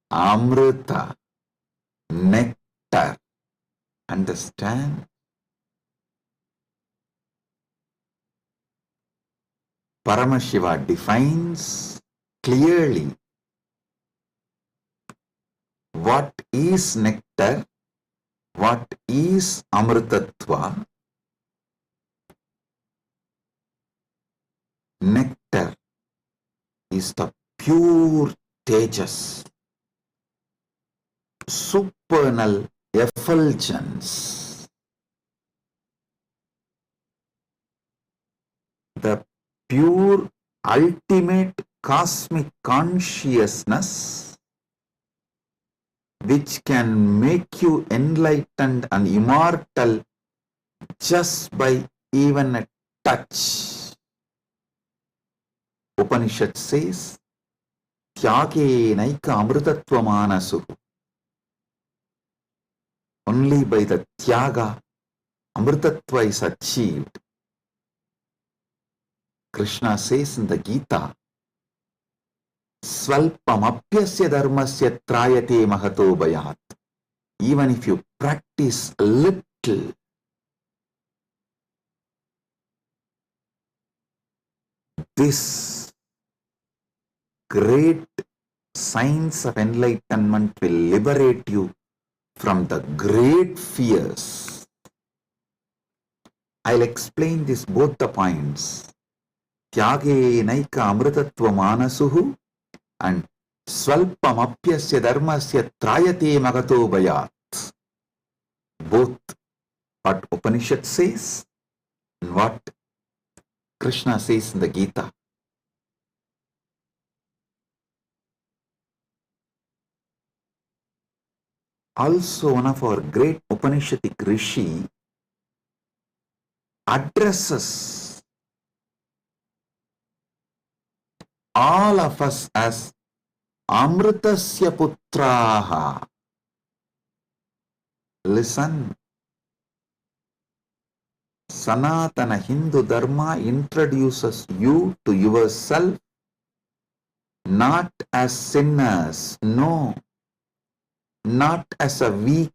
Speaker 8: Amrita, nectar. Understand? Paramashiva defines clearly what is nectar What is Amritatva? Nectar is the pure tejas, supernal effulgence, the pure ultimate cosmic consciousness which can make you enlightened and immortal just by even a touch. Upanishad says, Tyage naika amritatva manasu. Only by the Tyaga, Amritatva is achieved. Krishna says in the Gita, Svalpamapyasya dharmasya trayate mahato bhayat. Even if you practice a little, this great science of enlightenment will liberate you from the great fears. I'll explain this both the points. Tyage naika amritatva manasuhu and Svalpamapyasya dharmasya trayate magato bhayat. Both what Upanishad says and what Krishna says in the Gita. Also, one of our great Upanishadic rishi addresses all of us as Amritasya Putraha. Listen, Sanatana Hindu Dharma introduces you to yourself not as sinners, no, not as a weak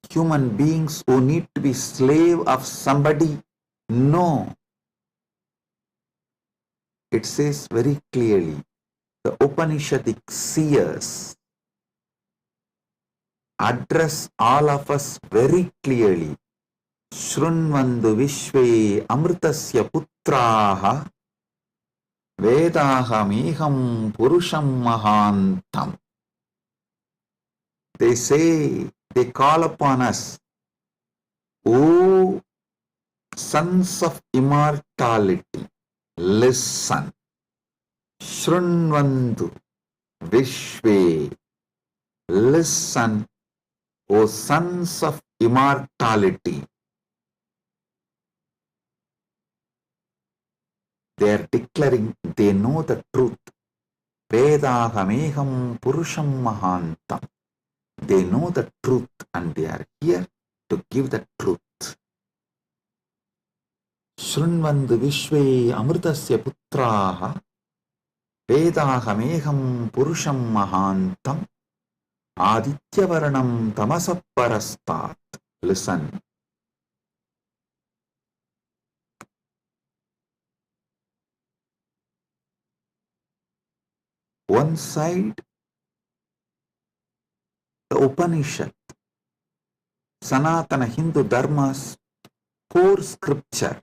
Speaker 8: human beings who need to be slave of somebody, no. It says very clearly, the Upanishadic seers address all of us very clearly. Shrunvandu Vishve Amritasya Putraha Vedahameham Purusham Mahantam. They say, they call upon us, O sons of immortality, listen. Shrunvandu Vishve, listen, O sons of immortality. They are declaring they know the truth. Vedahameham Purusham Mahantam. They know the truth and they are here to give the truth. Shrunvandu Vishve Amritasya Putraha Vedahameham Purusham Mahantam Aditya-varanam Tamasaparastat. Listen. One side, the Upanishad, Sanatana Hindu Dharma's core scripture,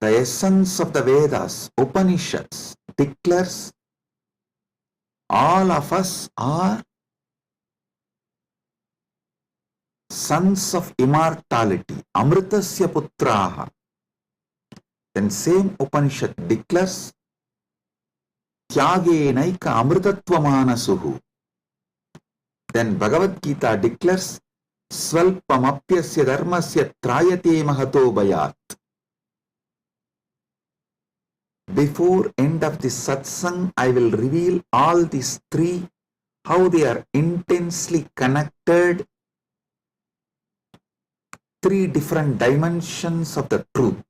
Speaker 8: the essence of the Vedas, Upanishads, declares all of us are sons of immortality, Amritasya Putraha. Then same Upanishad declares Tyage naika amritatva manasuhu. Then Bhagavad Gita declares Svalpamapyasya dharmasya trayate mahato bhayat. Before end of this satsang, I will reveal all these three, how they are intensely connected, three different dimensions of the truth.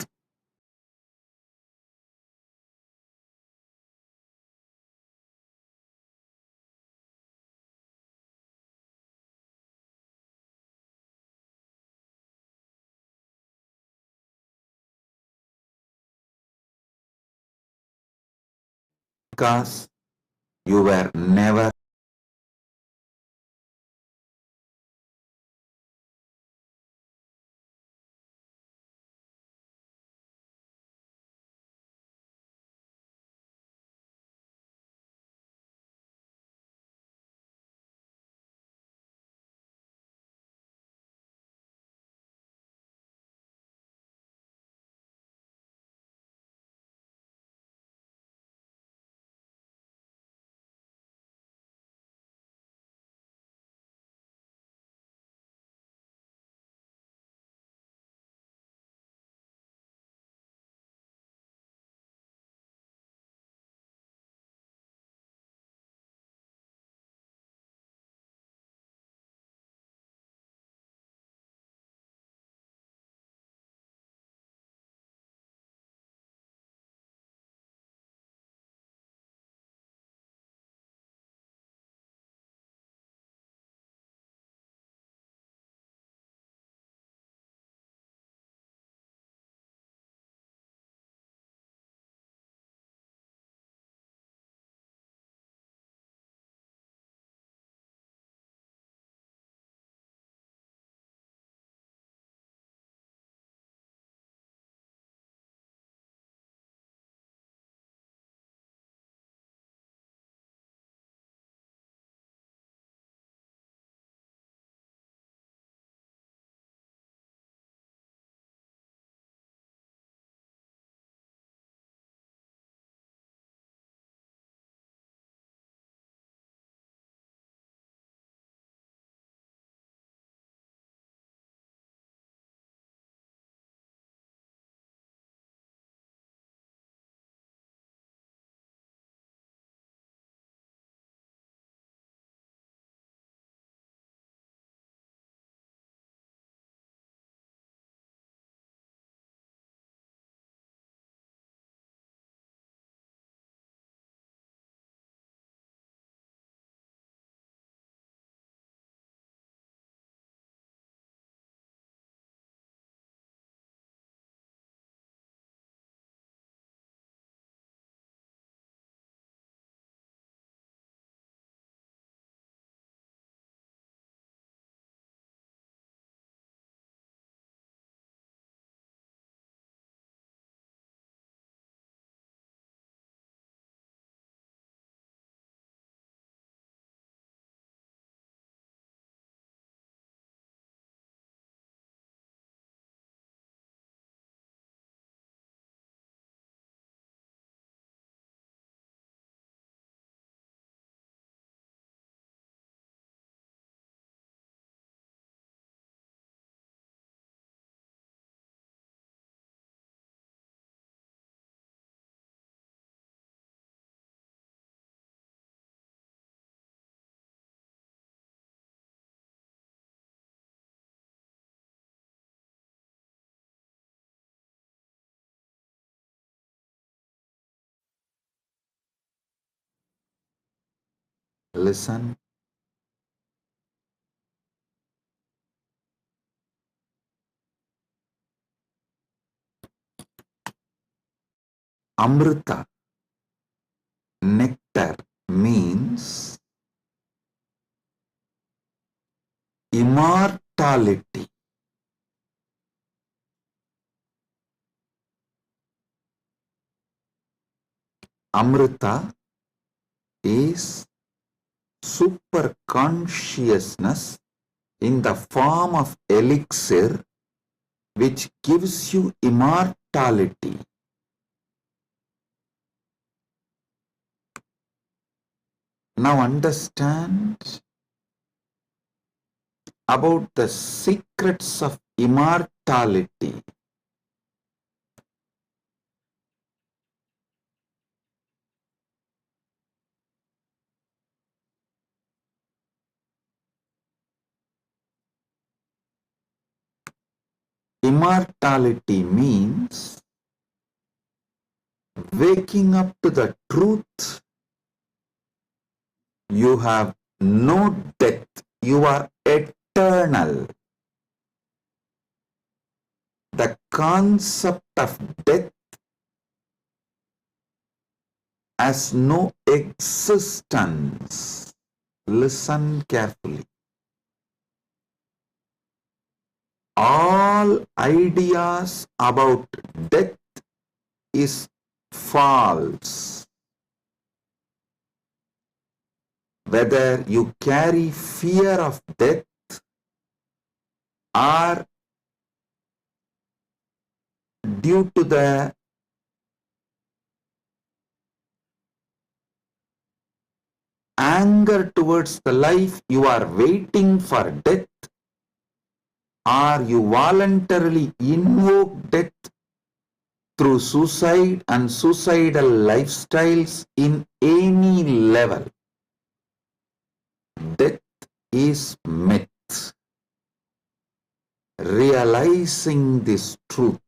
Speaker 8: Because you were never Listen. Amrita, nectar, means immortality. Amrita is super consciousness in the form of elixir which gives you immortality. Now understand about the secrets of immortality. Immortality means waking up to the truth. You have no death. You are eternal. The concept of death has no existence. Listen carefully. All ideas about death is false. Whether you carry fear of death or due to the anger towards the life you are waiting for death, or you voluntarily invoke death through suicide and suicidal lifestyles in any level. Death is myth. Realizing this truth,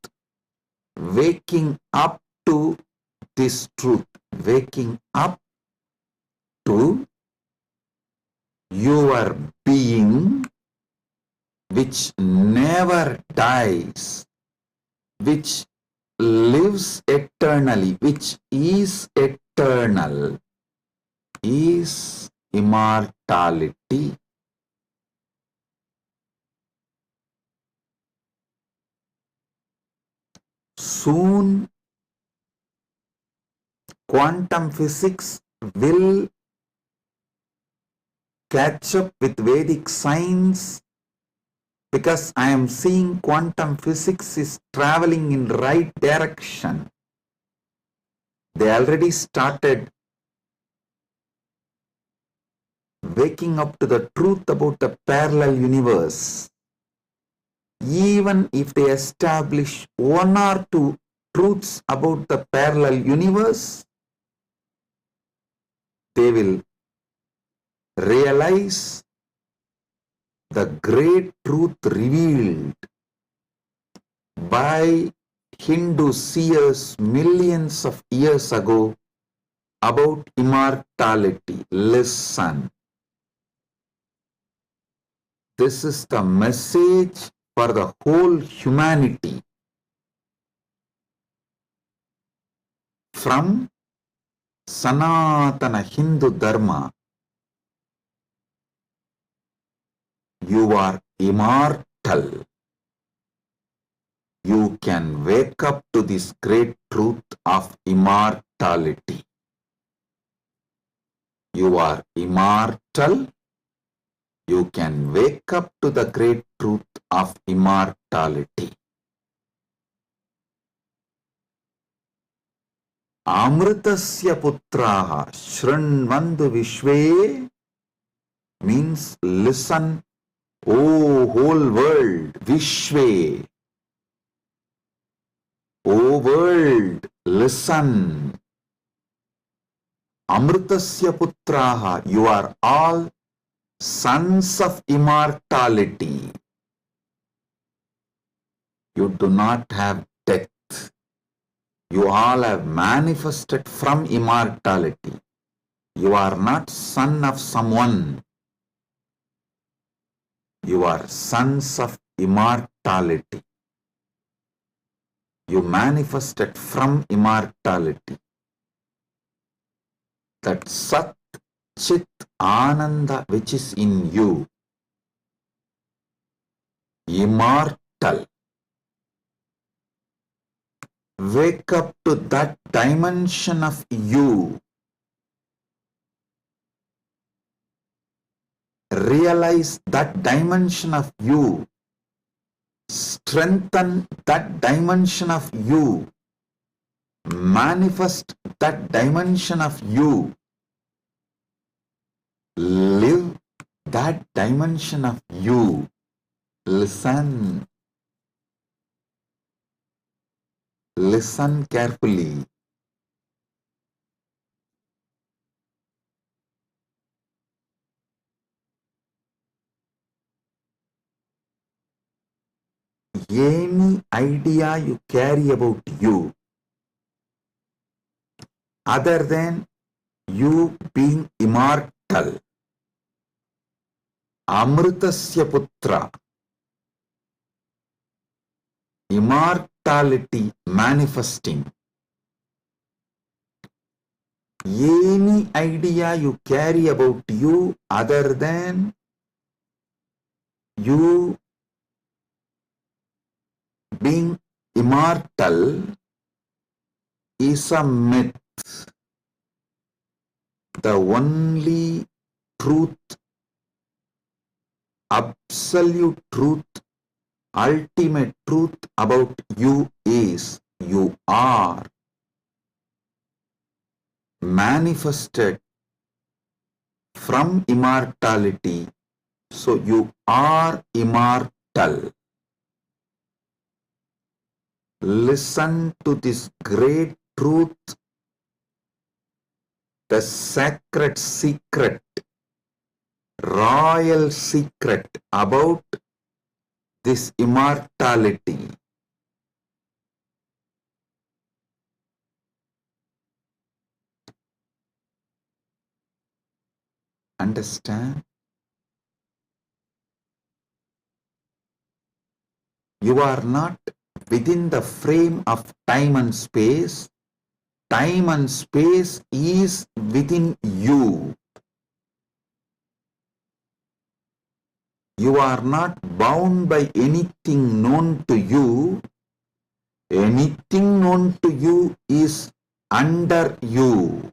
Speaker 8: waking up to this truth, waking up to your being which never dies, which lives eternally, which is eternal, is immortality. Soon, quantum physics will catch up with Vedic science, because I am seeing quantum physics is traveling in right direction. They already started waking up to the truth about the parallel universe. Even if they establish one or two truths about the parallel universe, they will realize the great truth revealed by Hindu seers millions of years ago about immortality. Listen. This is the message for the whole humanity. From Sanatana Hindu Dharma, you are immortal. You can wake up to this great truth of immortality. You are immortal. You can wake up to the great truth of immortality. Amritasya putraha shrinvandu vishve means listen, O whole world, vishve. O world, listen. Amritasya putraha, you are all sons of immortality. You do not have death. You all have manifested from immortality. You are not son of someone. You are sons of immortality. You manifested from immortality. That Sat Chit Ananda which is in you, immortal. Wake up to that dimension of you. Realize that dimension of you. Strengthen that dimension of you. Manifest that dimension of you. Live that dimension of you. Listen. Listen carefully. Any idea you carry about you, other than you being immortal, Amritasya Putra, immortality manifesting, any idea you carry about you other than you being immortal is a myth. The only truth, absolute truth, ultimate truth about you is you are manifested from immortality. So you are immortal. Listen to this great truth, the sacred secret, royal secret about this immortality. Understand? You are not within the frame of time and space. Time and space is within you. You are not bound by anything known to you. Anything known to you is under you.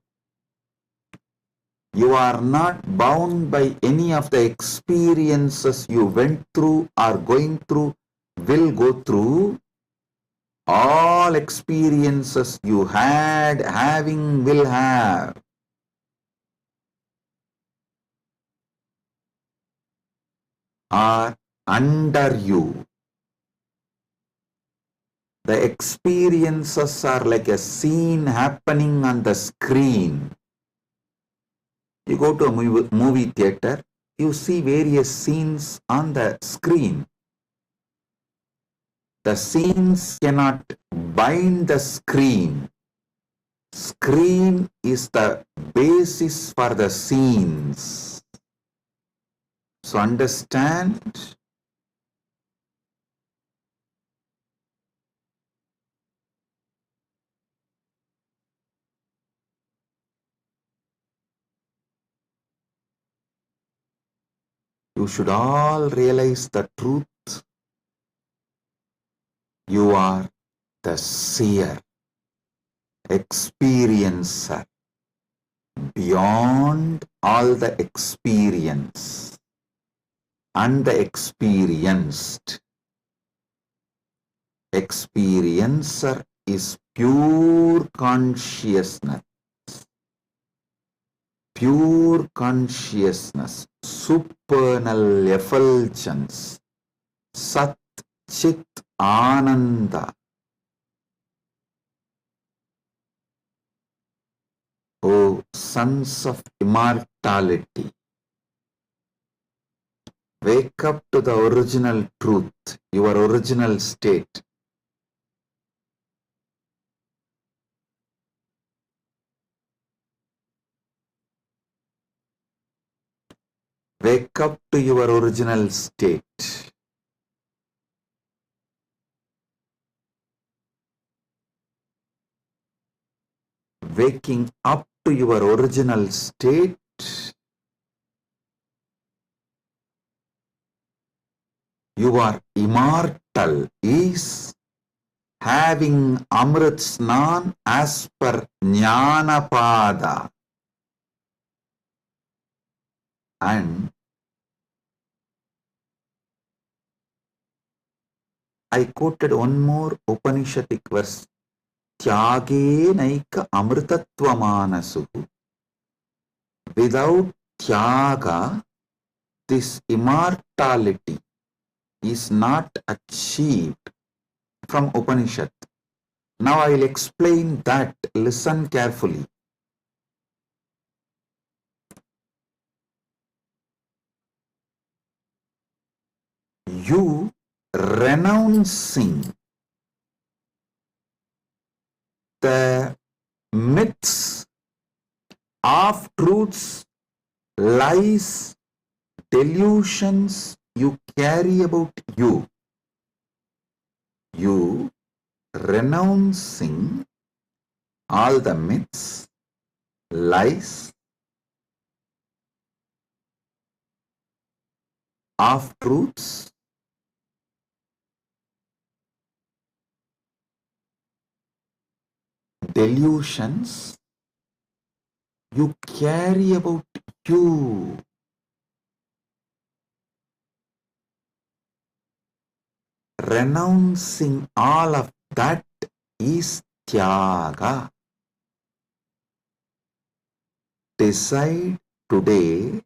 Speaker 8: You are not bound by any of the experiences you went through, are going through, will go through. All experiences you had, having, will have, are under you. The experiences are like a scene happening on the screen. You go to a movie theater, you see various scenes on the screen. The scenes cannot bind the screen. Screen is the basis for the scenes. So understand? You should all realize the truth. You are the seer, experiencer, beyond all the experience and the experienced. Experiencer is pure consciousness. Pure consciousness, supernal effulgence, Sat Chit Ananda. O sons of immortality, wake up to the original truth, your original state. Wake up to your original state. Waking up to your original state you are immortal is having Amrit Snan as per Jnanapada. And I quoted one more Upanishadic verse. Tyage naika amritatva manasu. Without tyaga, this immortality is not achieved from Upanishad. Now I will explain that. Listen carefully. You renouncing the myths, half-truths, lies, delusions you carry about you. You renouncing all the myths, lies, half-truths, delusions you carry about you. Renouncing all of that is tyaga. Decide today,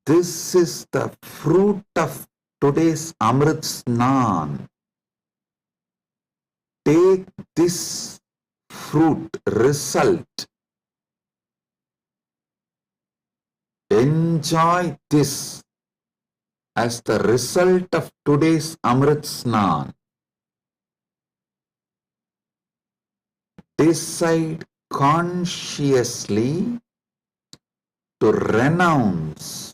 Speaker 8: this is the fruit of today's Amrit Snan. Take this fruit, result. Enjoy this as the result of today's Amrit Snan. Decide consciously to renounce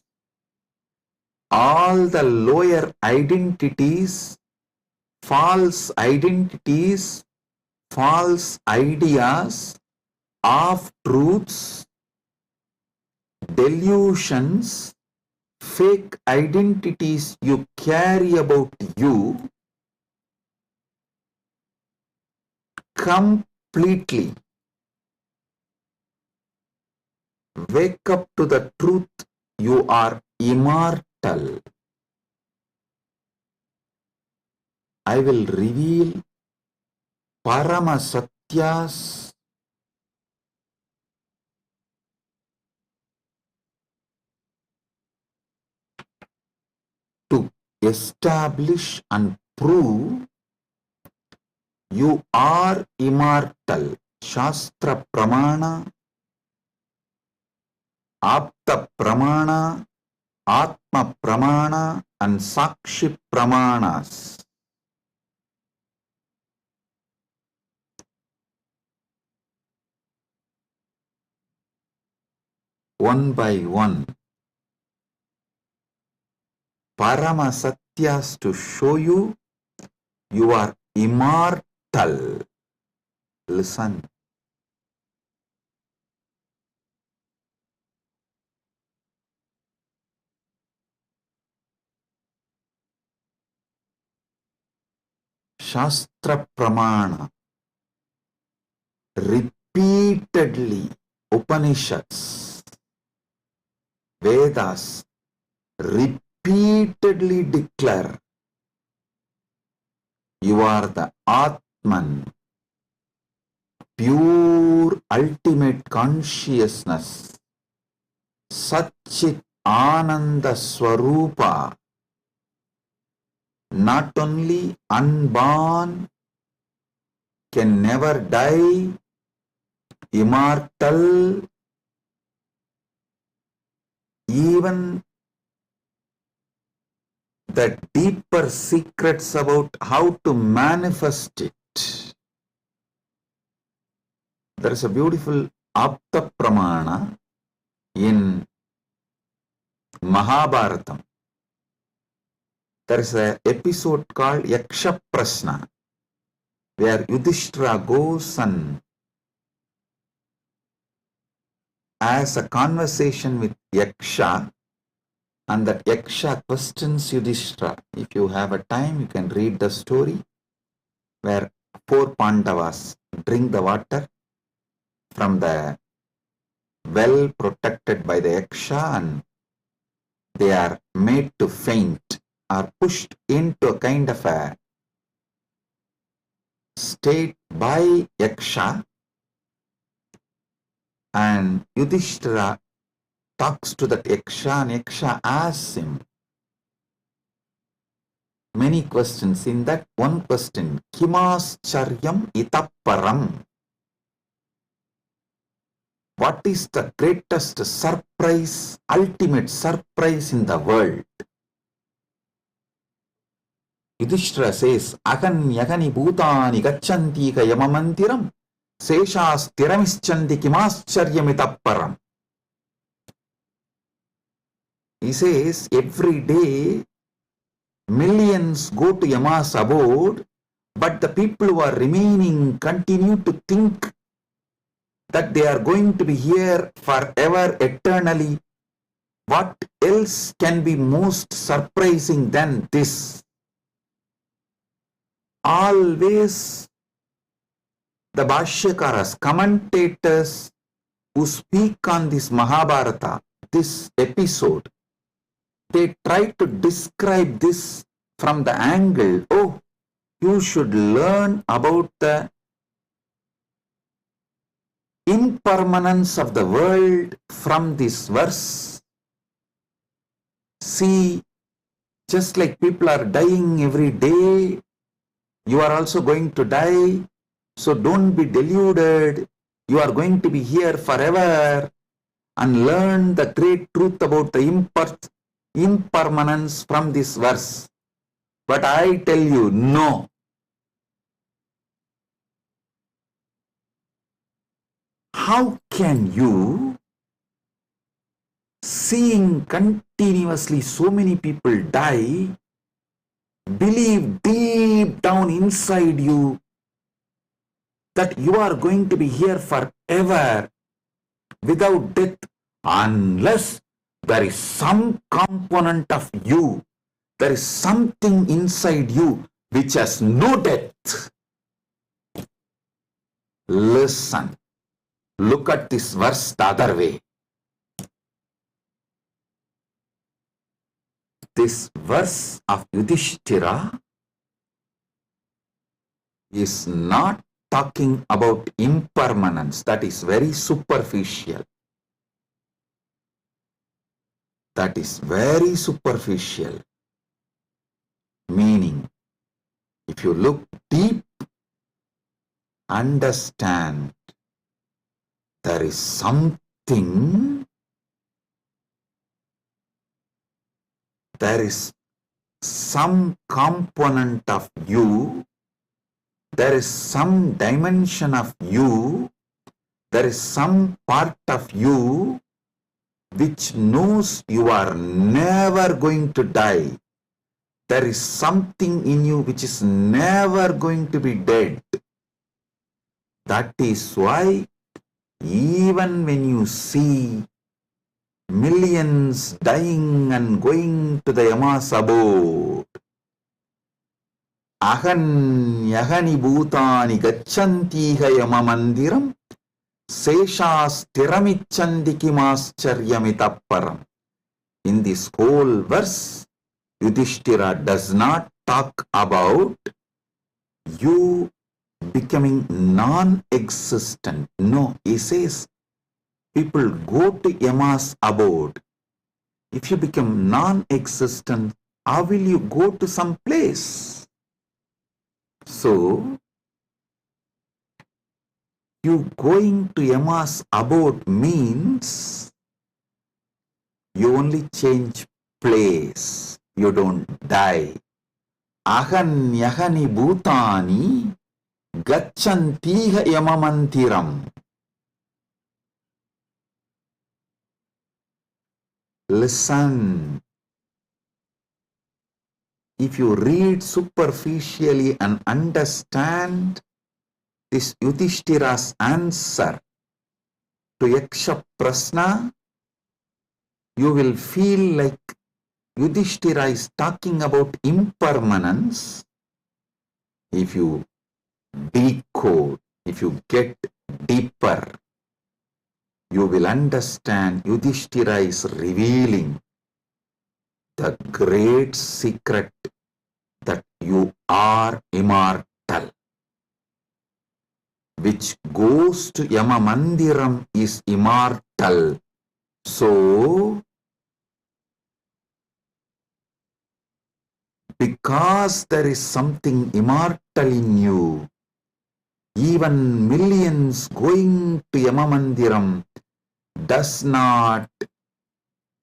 Speaker 8: all the lower identities, false identities, false ideas, half-truths, delusions, fake identities you carry about you completely. Wake up to the truth, you are immortal. I will reveal Paramasatyas to establish and prove you are immortal. Shastra Pramana, Apta Pramana, Atma Pramana and Sakshi Pramanas. One by one, Paramasatyas to show you you are immortal. Listen. Shastra Pramana, repeatedly Upanishads, Vedas repeatedly declare you are the Atman, pure ultimate consciousness, Satchit Ananda Swarupa, not only unborn, can never die, immortal, even the deeper secrets about how to manifest it. There is a beautiful Apta Pramana, in Mahabharatam, there is an episode called Yaksha Prashna, where Yudhishthira goes and has a conversation with Yaksha, and that Yaksha questions Yudhishthira. If you have a time, you can read the story where 4 Pandavas drink the water from the well protected by the Yaksha, and they are made to faint, are pushed into a kind of a state by Yaksha, and Yudhishthira talks to that Yaksha, and Yaksha asks him many questions. In that one question, Kimascharyam itaparam, what is the greatest surprise, ultimate surprise in the world? Yudhishthira says, Agan yagani bhutani gachanti ka yamamantiram seshas tiramischandi kimascharyam itaparam. He says, every day millions go to Yama's abode, but the people who are remaining continue to think that they are going to be here forever, eternally. What else can be most surprising than this? Always the Bhashyakaras, commentators who speak on this Mahabharata, this episode, they try to describe this from the angle, oh, you should learn about the impermanence of the world from this verse. See, just like people are dying every day, you are also going to die. So don't be deluded. You are going to be here forever, and learn the great truth about the impermanence from this verse. But I tell you, no. How can you, seeing continuously so many people die, believe deep down inside you that you are going to be here forever without death, unless there is some component of you, there is something inside you which has no death? Listen, look at this verse the other way. This verse of Yudhishthira is not talking about impermanence. That is very superficial. That is very superficial. Meaning, if you look deep, understand there is something, there is some component of you, there is some dimension of you, there is some part of you which knows you are never going to die. There is something in you which is never going to be dead. That is why even when you see millions dying and going to the Yama's abode, Ahan yagani bhutani gachantiha yamamandiram seshas tiramichandi kimascharyamitapparam. In this whole verse, Yudhishthira does not talk about you becoming non-existent. No, he says people go to Yama's abode. If you become non-existent, how will you go to some place? So, you going to Yama's abode means you only change place. You don't die. Ahan yahani bhutani gachantiha yamamantiram. Listen. If you read superficially and understand this Yudhishthira's answer to Yaksha Prasna, you will feel like Yudhishthira is talking about impermanence. If you decode, if you get deeper, you will understand Yudhishthira is revealing the great secret that you are immortal. Which goes to Yama Mandiram is immortal. So, because there is something immortal in you, even millions going to Yama Mandiram does not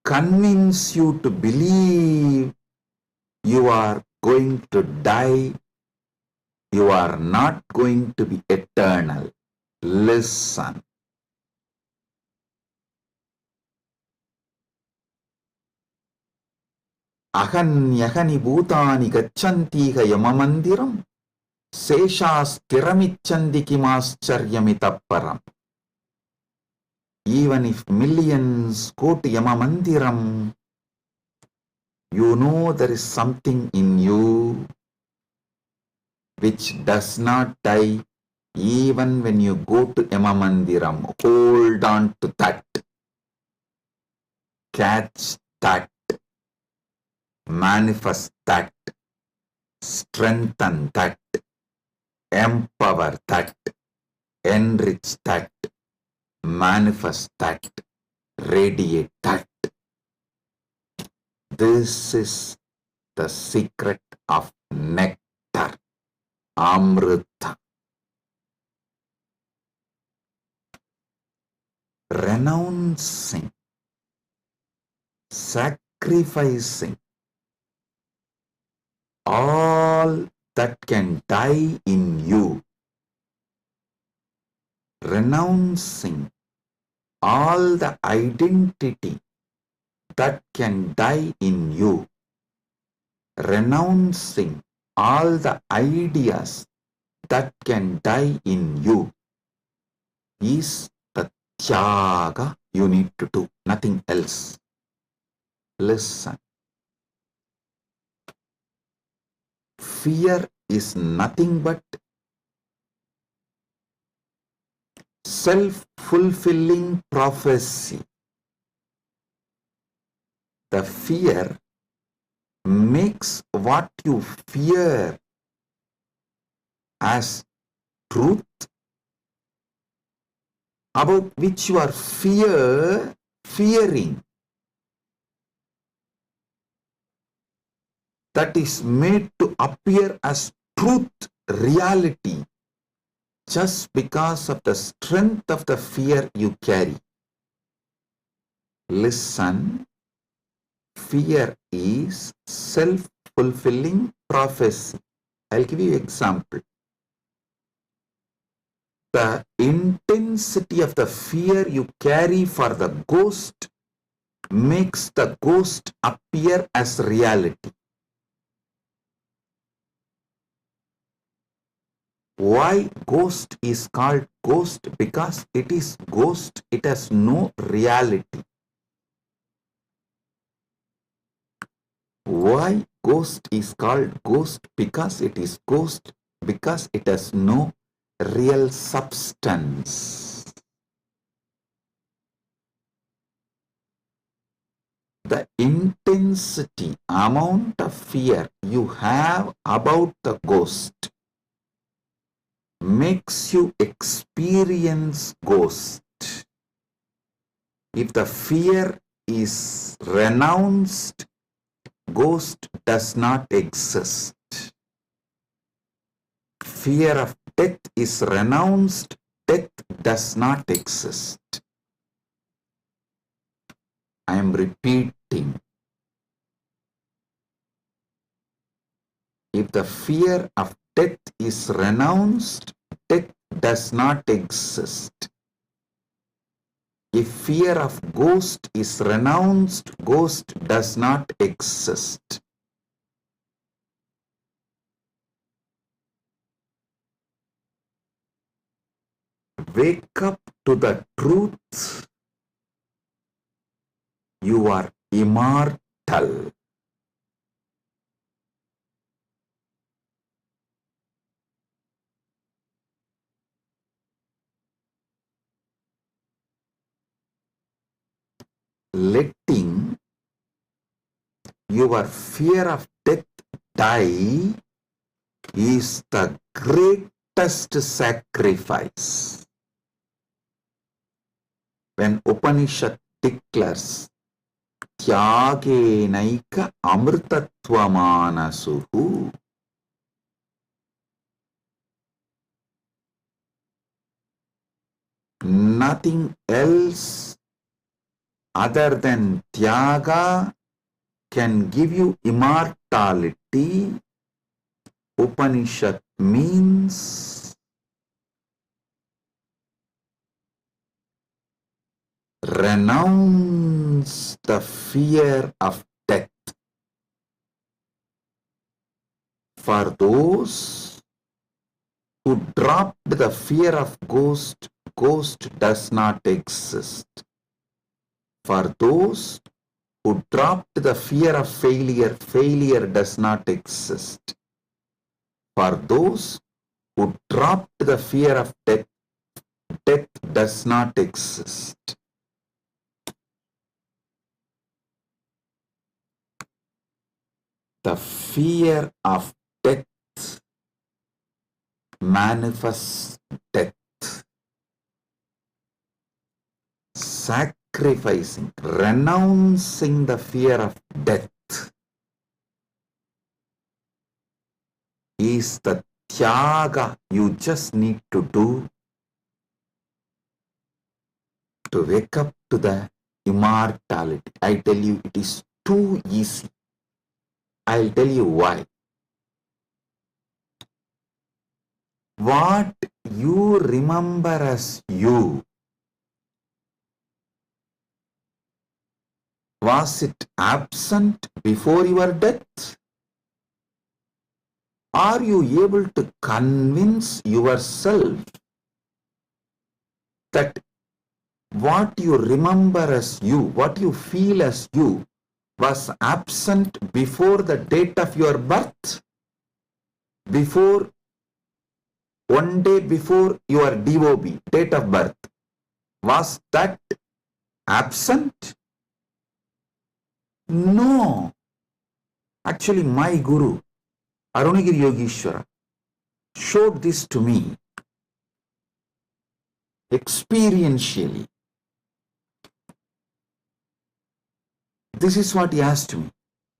Speaker 8: convince you to believe you are going to die. You are not going to be eternal. Listen. Ahanyahani bhutani gacchantiha yamamandiram seshas tiramichandi kimascharyamitapparam. Even if millions go to Yamamandiram, you know there is something in you which does not die even when you go to Yamamandiram. Hold on to that. Catch that. Manifest that. Strengthen that. Empower that. Enrich that. Manifest that. Radiate that. This is the secret of nectar. Amrita. Renouncing, sacrificing all that can die in you, renouncing all the identity that can die in you, renouncing all the ideas that can die in you is the tyaga you need to do, nothing else. Listen. Fear is nothing but self-fulfilling prophecy. The fear makes what you fear as truth, about which you are fearing. That is made to appear as truth, reality, just because of the strength of the fear you carry. Listen, fear is self-fulfilling prophecy. I'll give you an example. The intensity of the fear you carry for the ghost makes the ghost appear as reality. Why ghost is called ghost? Because it is ghost, it has no reality. Why ghost is called ghost? Because it is ghost, because it has no real substance. The intensity, amount of fear you have about the ghost makes you experience ghost. If the fear is renounced, ghost does not exist. Fear of death is renounced, death does not exist. I am repeating. If the fear of death is renounced, death does not exist. If fear of ghost is renounced, ghost does not exist. Wake up to the truth. You are immortal. Letting your fear of death die is the greatest sacrifice. When Upanishad declares Tyagenaika amritatvamānasuhu, nothing else other than Tyaga can give you immortality. Upanishad means renounce the fear of death. For those who dropped the fear of ghost, ghost does not exist. For those who dropped the fear of failure, failure does not exist. For those who dropped the fear of death, death does not exist. The fear of death manifests death. Sacrificing, renouncing the fear of death is the tyaga you just need to do to wake up to the immortality. I tell you, it is too easy. I'll tell you why. What you remember as you, was it absent before your death? Are you able to convince yourself that what you remember as you, what you feel as you, was absent before the date of your birth? Before, one day before your DOB, date of birth, was that absent? No. Actually, my Guru, Arunagiri Yogeshwara, showed this to me experientially. This is what he asked me.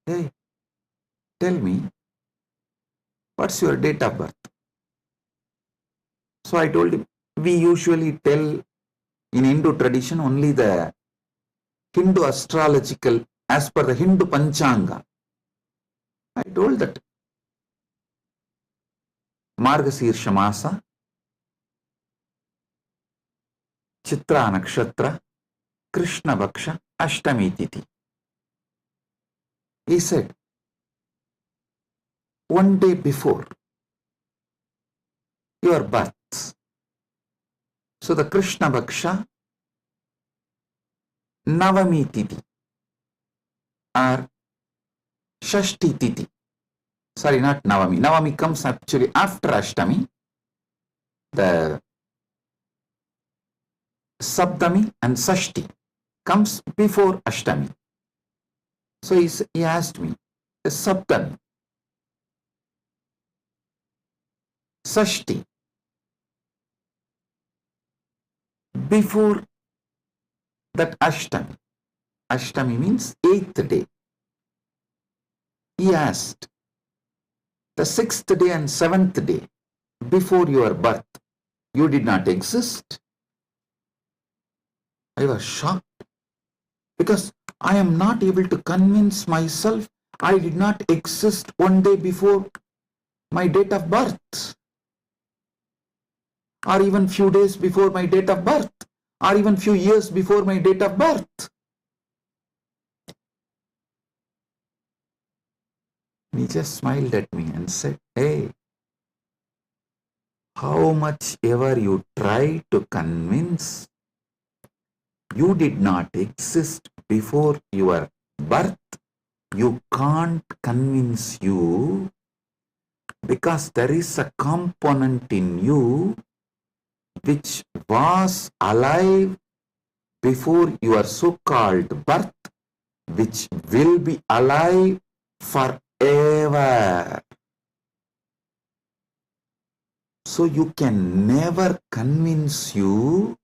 Speaker 8: Hey, tell me, what's your date of birth? So I told him, we usually tell in Hindu tradition only the Hindu astrological, as per the Hindu Panchanga. I told that Margasirsha Masa, Chitra Nakshatra, Krishna Bhaksha, Ashtami Tithi. He said, one day before your birth. So the Krishna Bhaksha, Navami Tithi or Shashti Tithi. Sorry, not Navami. Navami comes actually after Ashtami. The Saptami and Sashti comes before Ashtami. So he asked me, the Saptami, Sashti, before that Ashtami. Ashtami means 8th day. He asked, the 6th day and 7th day before your birth, you did not exist? I was shocked because I am not able to convince myself I did not exist one day before my date of birth or even few days before my date of birth. or even few years before my date of birth. He just smiled at me and said, hey, how much ever you try to convince, you did not exist before your birth, you can't convince you, because there is a component in you which was alive before your so-called birth, which will be alive forever. So you can never convince you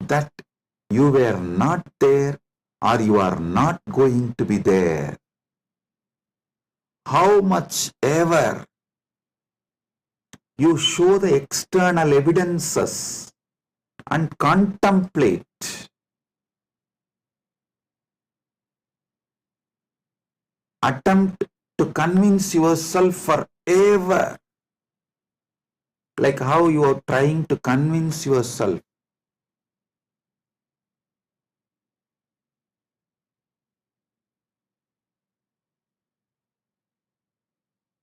Speaker 8: that you were not there or you are not going to be there. How much ever you show the external evidences and contemplate, attempt to convince yourself forever, like how you are trying to convince yourself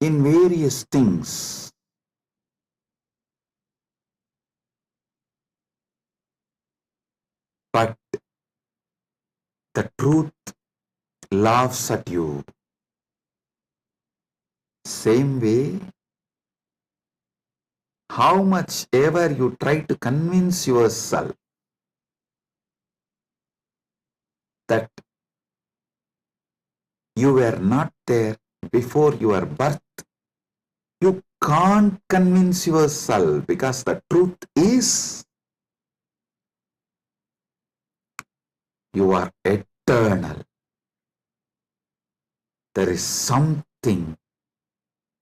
Speaker 8: in various things. But the truth laughs at you. Same way, how much ever you try to convince yourself that you were not there before your birth, you can't convince yourself, because the truth is you are eternal. There is something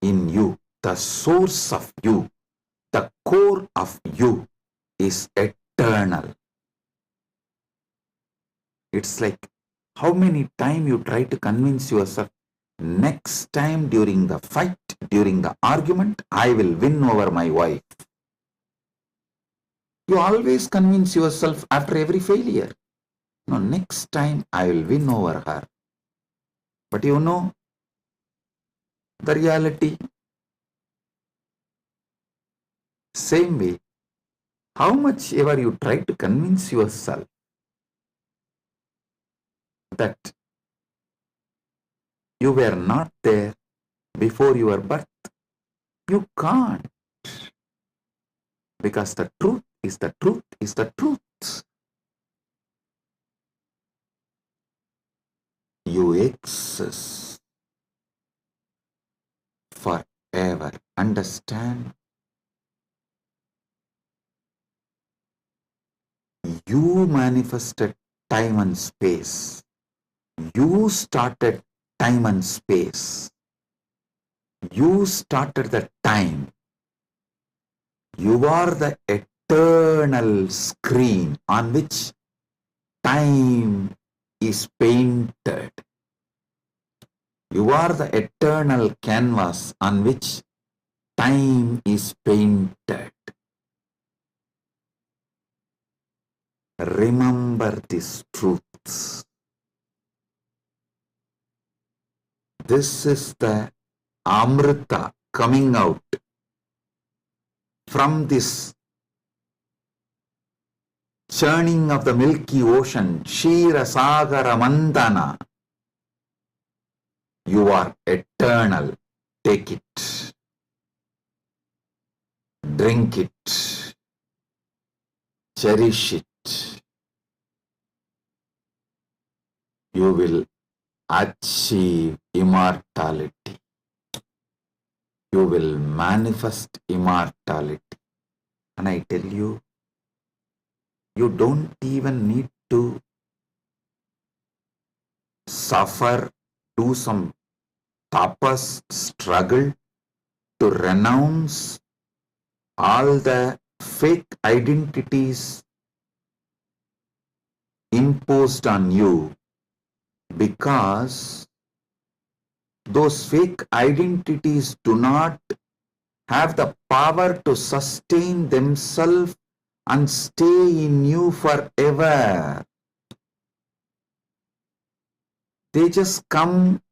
Speaker 8: in you, the source of you, the core of you is eternal. It's like how many times you try to convince yourself, next time during the fight, during the argument, I will win over my wife. You always convince yourself after every failure, no, next time I will win over her. But you know the reality. Same way, how much ever you try to convince yourself that you were not there before your birth, you can't, because the truth is the truth is the truth. You exist forever. Understand? You manifested time and space. You started time and space. You started the time. You are the eternal screen on which time is painted. You are the eternal canvas on which time is painted. Remember these truths. This is the Amrita coming out from this churning of the milky ocean, Kshira Sagara Mandana. You are eternal. Take it. Drink it. Cherish it. You will achieve immortality. You will manifest immortality. And I tell you, you don't even need to suffer, do some tapas, struggle to renounce all the fake identities imposed on you, because those fake identities do not have the power to sustain themselves and stay in you forever. They just come,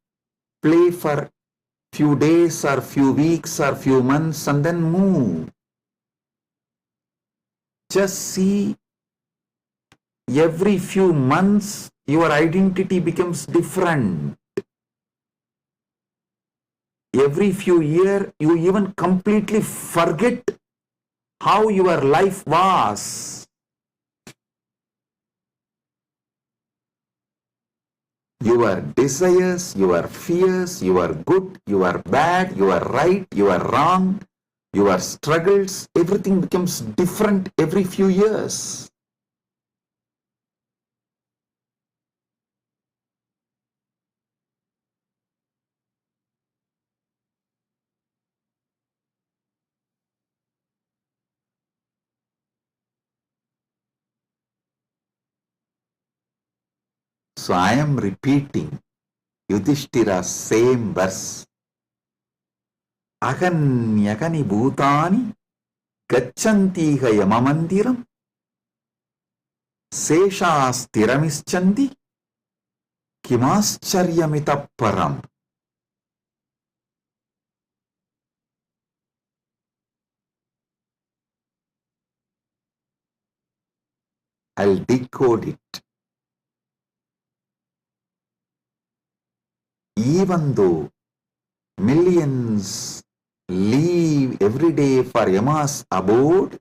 Speaker 8: play for few days or few weeks or few months and then move. Just see, every few months your identity becomes different. Every few years you even completely forget how your life was. Your desires, your fears, you are good, you are bad, you are right, you are wrong, your struggles, everything becomes different every few years. So I am repeating Yudhishthira's same verse. Aganyagani bhutani gachantiha yamamandiram seshastiramischandi kimascharyamitah param. I'll decode it. Even though millions leave every day for Yama's abode,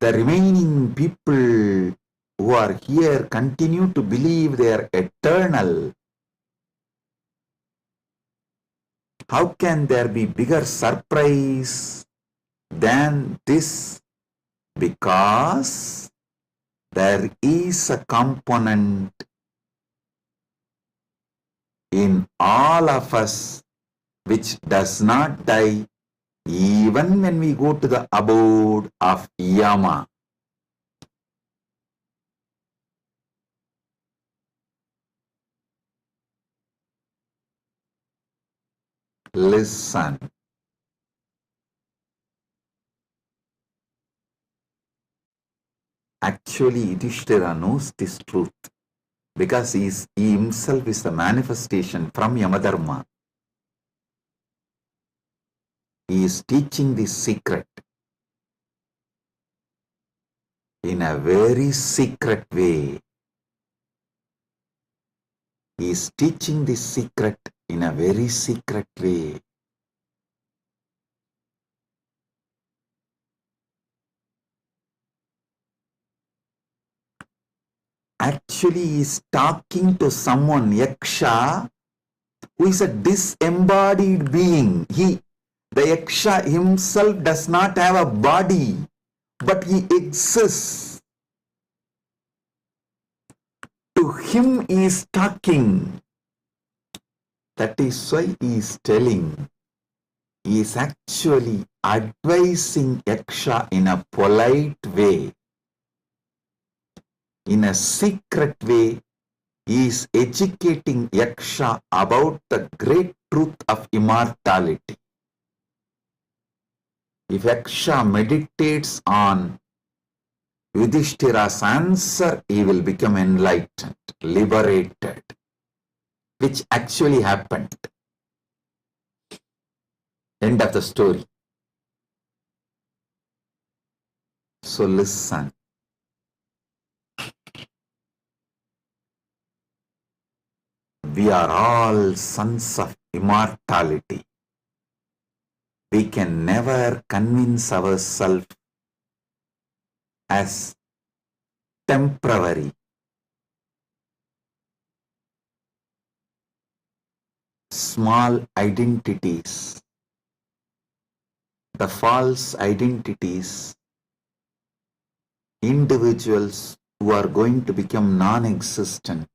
Speaker 8: the remaining people who are here continue to believe they are eternal. How can there be bigger surprise than this? Because there is a component in all of us which does not die even when we go to the abode of Yama. Listen. Actually, Yudhishthira knows this truth because he himself is the manifestation from Yamadharma. He is teaching this secret in a very secret way. He is teaching this secret in a very secret way. Actually, he is talking to someone, Yaksha, who is a disembodied being. The Yaksha himself does not have a body, but he exists. To him he is talking. That is why he is telling. He is actually advising Yaksha in a polite way. In a secret way, he is educating Yaksha about the great truth of immortality. If Yaksha meditates on Yudhishthira's answer, he will become enlightened, liberated, which actually happened. End of the story. So listen. We are all sons of immortality. We can never convince ourselves as temporary. Small identities, the false identities, individuals who are going to become non-existent.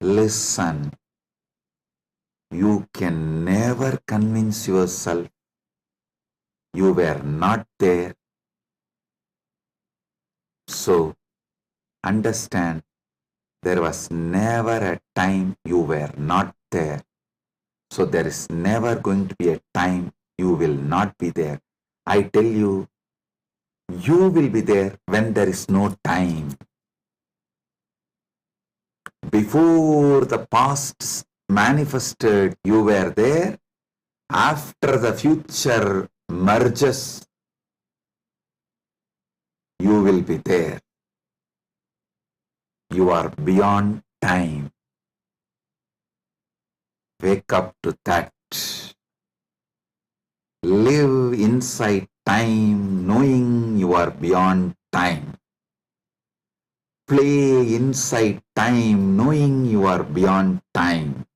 Speaker 8: Listen, you can never convince yourself you were not there. So, understand, there was never a time you were not there. So, there is never going to be a time you will not be there. I tell you, you will be there when there is no time. Before the past manifested, you were there. After the future merges, you will be there. You are beyond time. Wake up to that. Live inside time, knowing you are beyond time. Play inside time, knowing you are beyond time.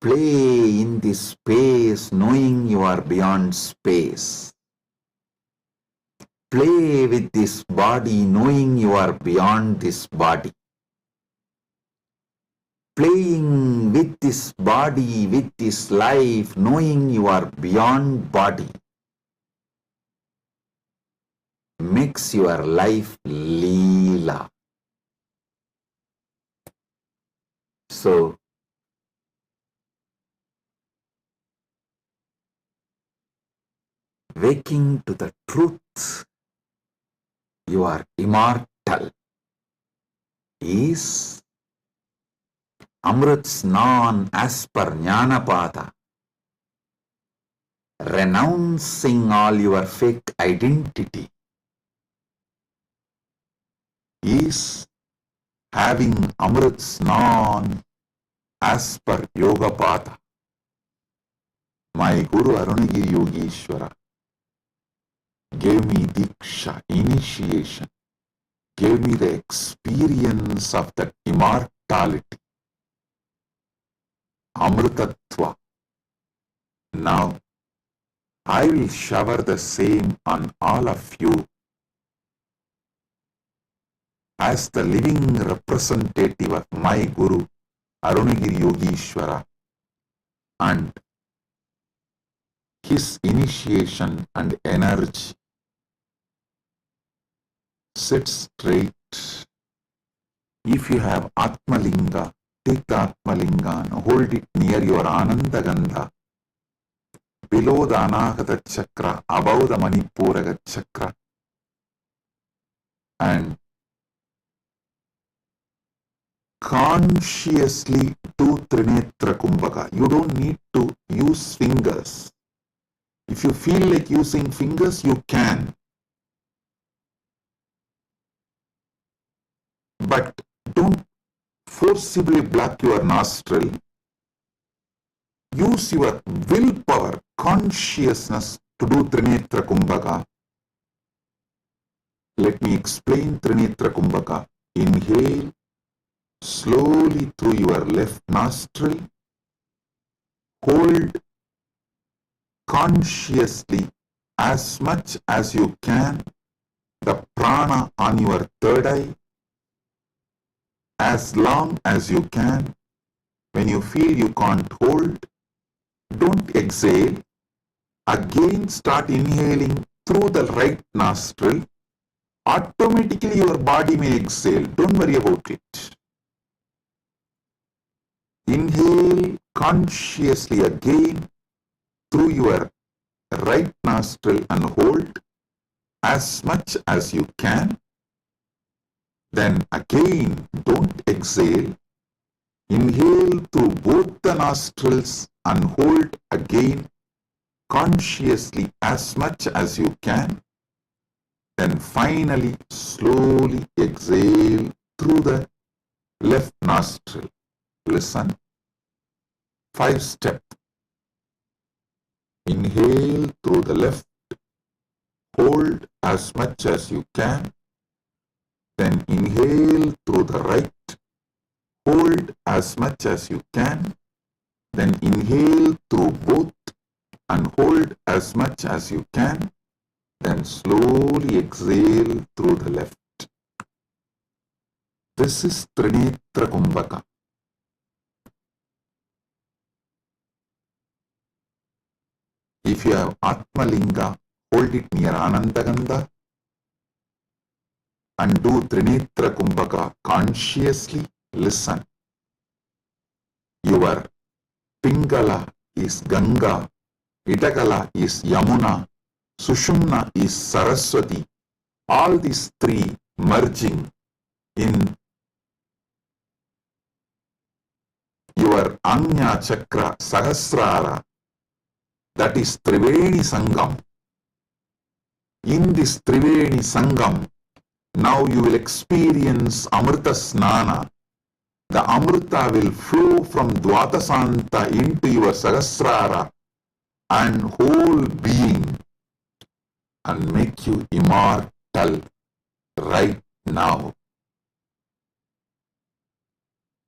Speaker 8: Play in this space, knowing you are beyond space. Play with this body, knowing you are beyond this body. Playing with this body, with this life, knowing you are beyond body, makes your life Leela. So, waking to the truth, you are immortal, is Amrit Snan as per Jnanapada, renouncing all your fake identity, is having Amrit Snan as per Yogapada. My Guru Arunagiri Yogeshwara gave me Diksha, initiation, gave me the experience of that immortality, Amritatva. Now, I will shower the same on all of you as the living representative of my Guru, Arunagiri Yogeshwara, and his initiation and energy. Sit straight. If you have Atmalinga, take the Atmalinga and hold it near your Anandagandha, below the Anahata Chakra, above the Manipuraga Chakra, and consciously do Trinetra Kumbhaka. You don't need to use fingers. If you feel like using fingers, you can. But don't forcibly block your nostril. Use your willpower, consciousness to do Trinetra Kumbhaka. Let me explain Trinetra Kumbhaka. Inhale slowly through your left nostril. Hold consciously as much as you can the prana on your third eye, as long as you can. When you feel you can't hold, don't exhale. Again start inhaling through the right nostril. Automatically your body may exhale. Don't worry about it. Inhale consciously again through your right nostril and hold as much as you can. Then again, don't exhale. Inhale through both the nostrils and hold again consciously as much as you can. Then finally, slowly exhale through the left nostril. Listen. 5-step. Inhale through the left. Hold as much as you can. Then inhale through the right. Hold as much as you can. Then inhale through both and hold as much as you can. Then slowly exhale through the left. This is Trinetra Kumbhaka. If you have Atmalinga, hold it near Anandagandha and do Trinetra Kumbhaka consciously. Listen. Your Pingala is Ganga Itakala is Yamuna, Sushumna is Saraswati. All these three merging in your Anya Chakra Sahasrara, that is Triveni Sangam. In this Triveni Sangam, now you will experience Amrita Snana. The Amrita will flow from Dvatasanta into your Sahasrara and whole being and make you immortal right now.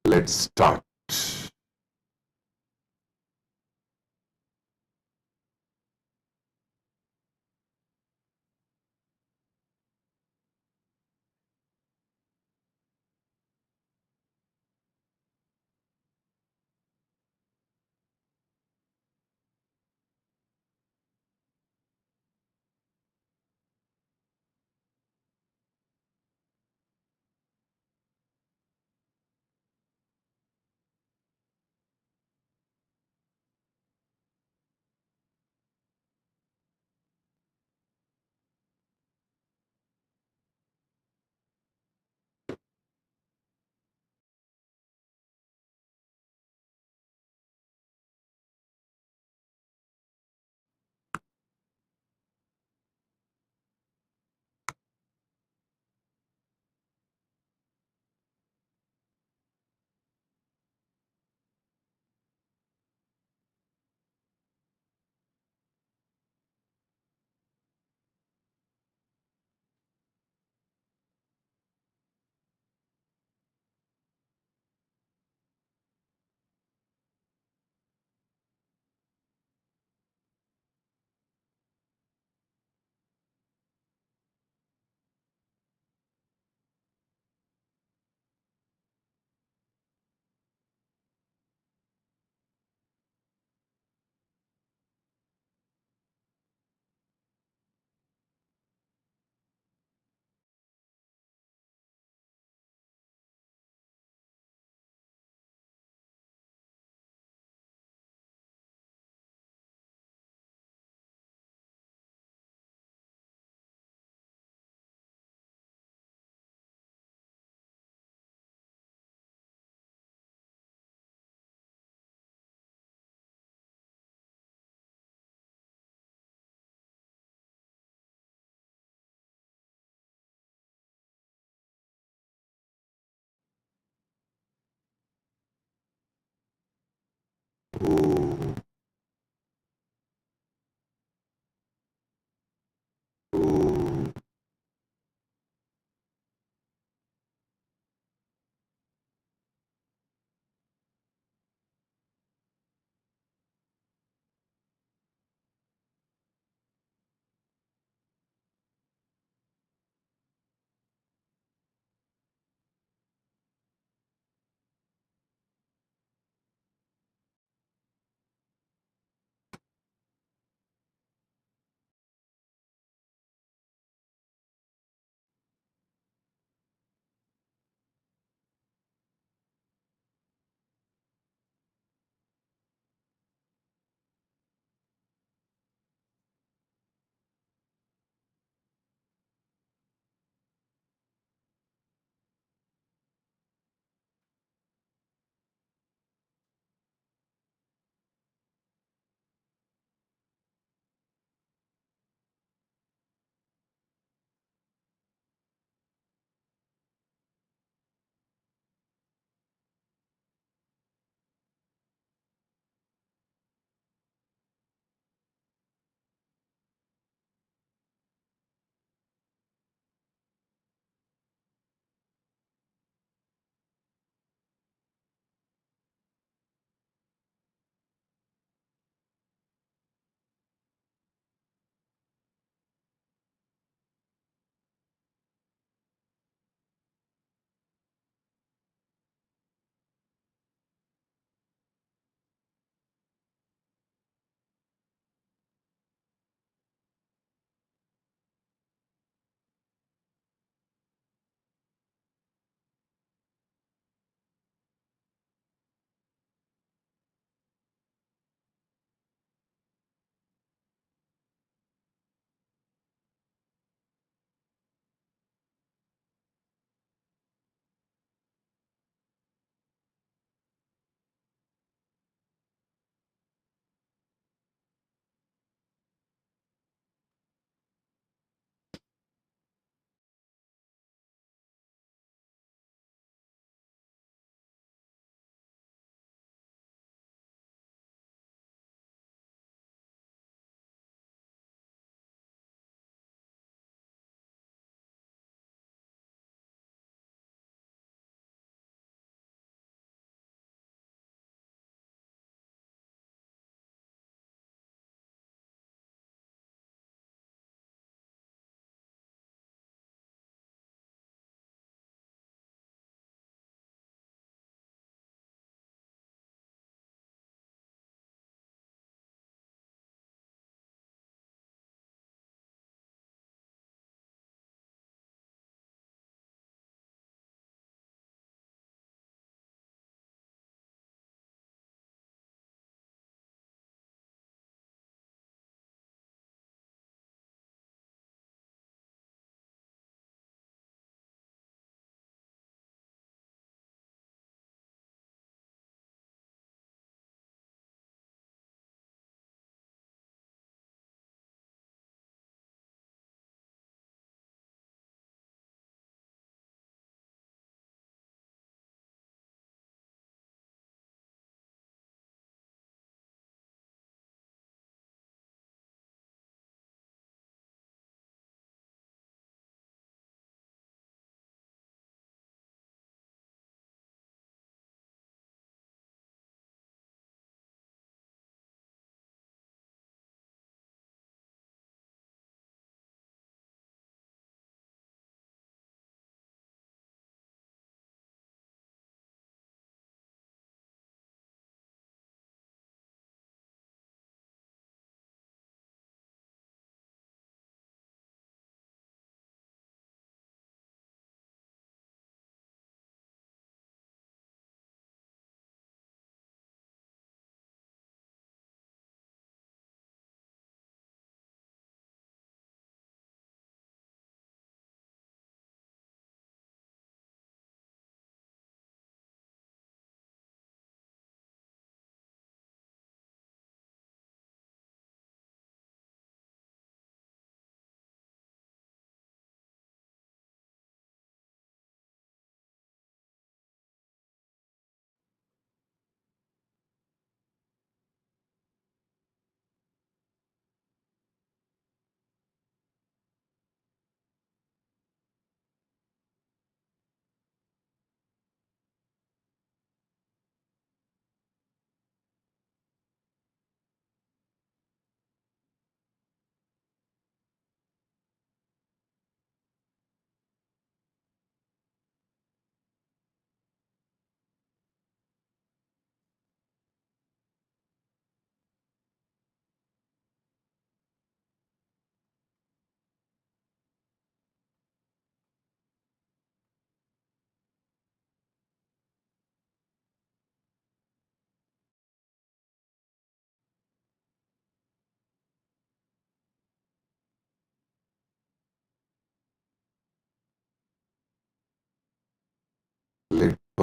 Speaker 8: Let's start.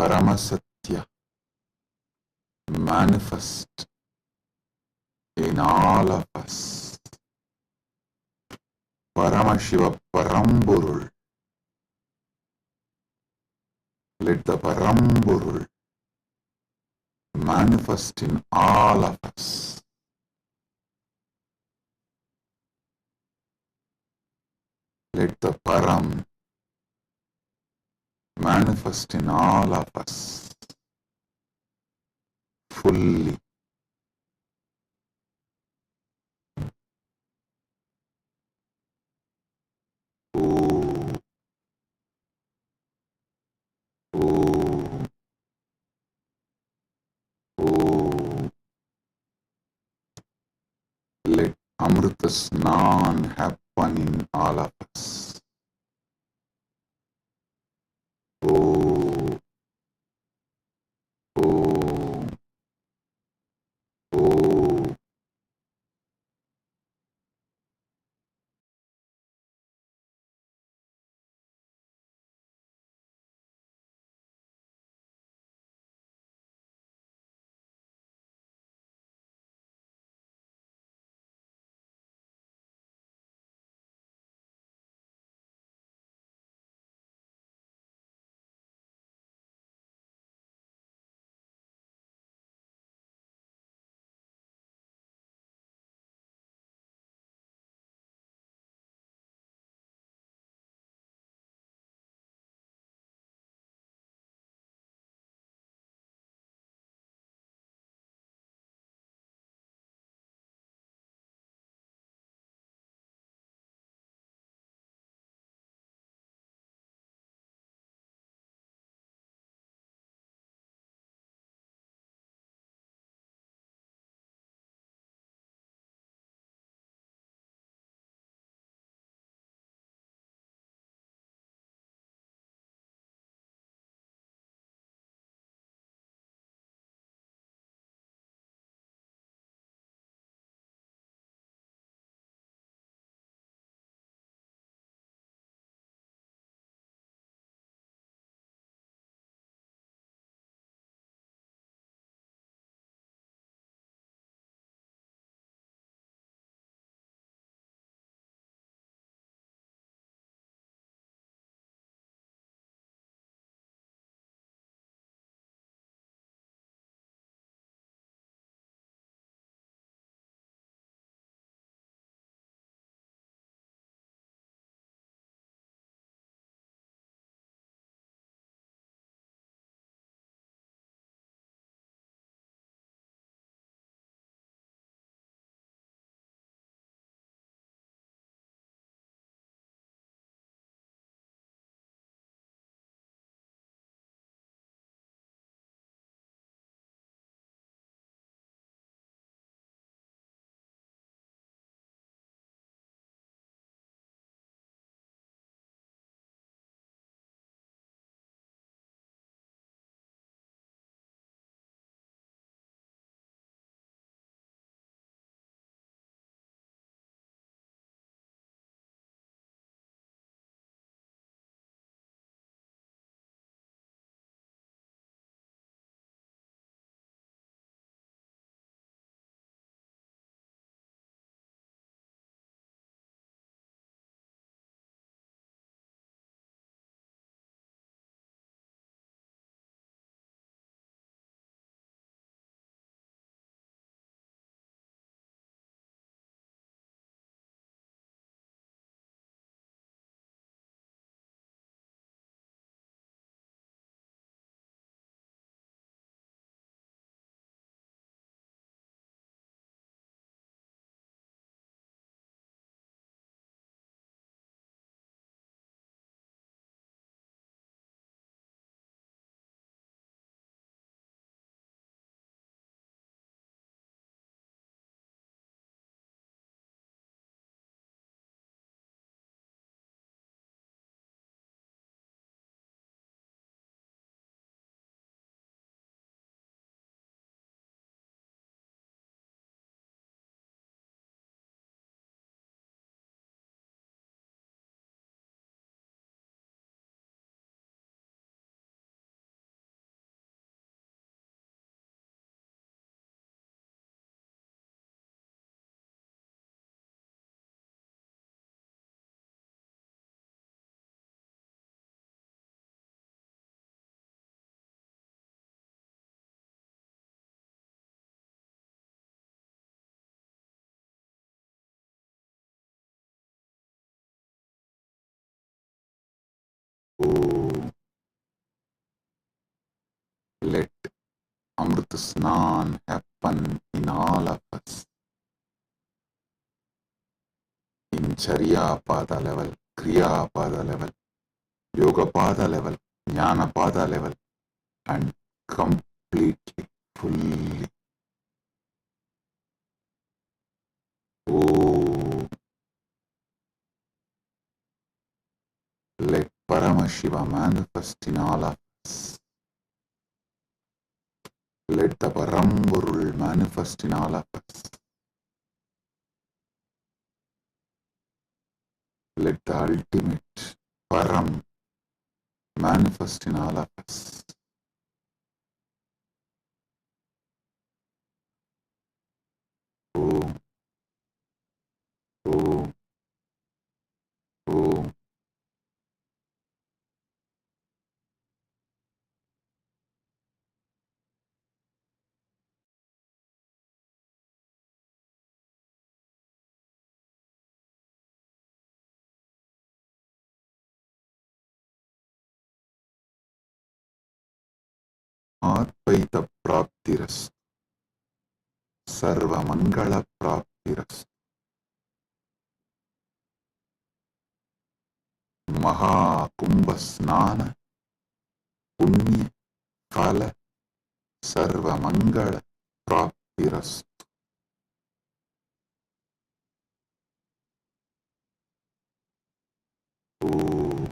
Speaker 8: Paramasatya manifest in all of us. Paramashiva Paramburul. Let the Paramburul manifest in all of us. Let the Param manifest in all of us fully. Oh, oh, oh. Let Amrit Snan happen in all of us. Oh, oh, oh. Oh, let Amrit Snan happen in all of us. In Charya Pada level, Kriya Pada level, Yoga Pada level, Jnana Pada level, and completely, fully. Oh, let Paramashiva manifest in all of us. Let the Paramburul manifest in all of us. Let the ultimate Param manifest in all of us. Oh, oh, oh. Advaita Praptiras, Sarva Mangala Praptiras, MahaKumbh Snana, Punya Kala, Sarva Mangala Praptiras. Oh,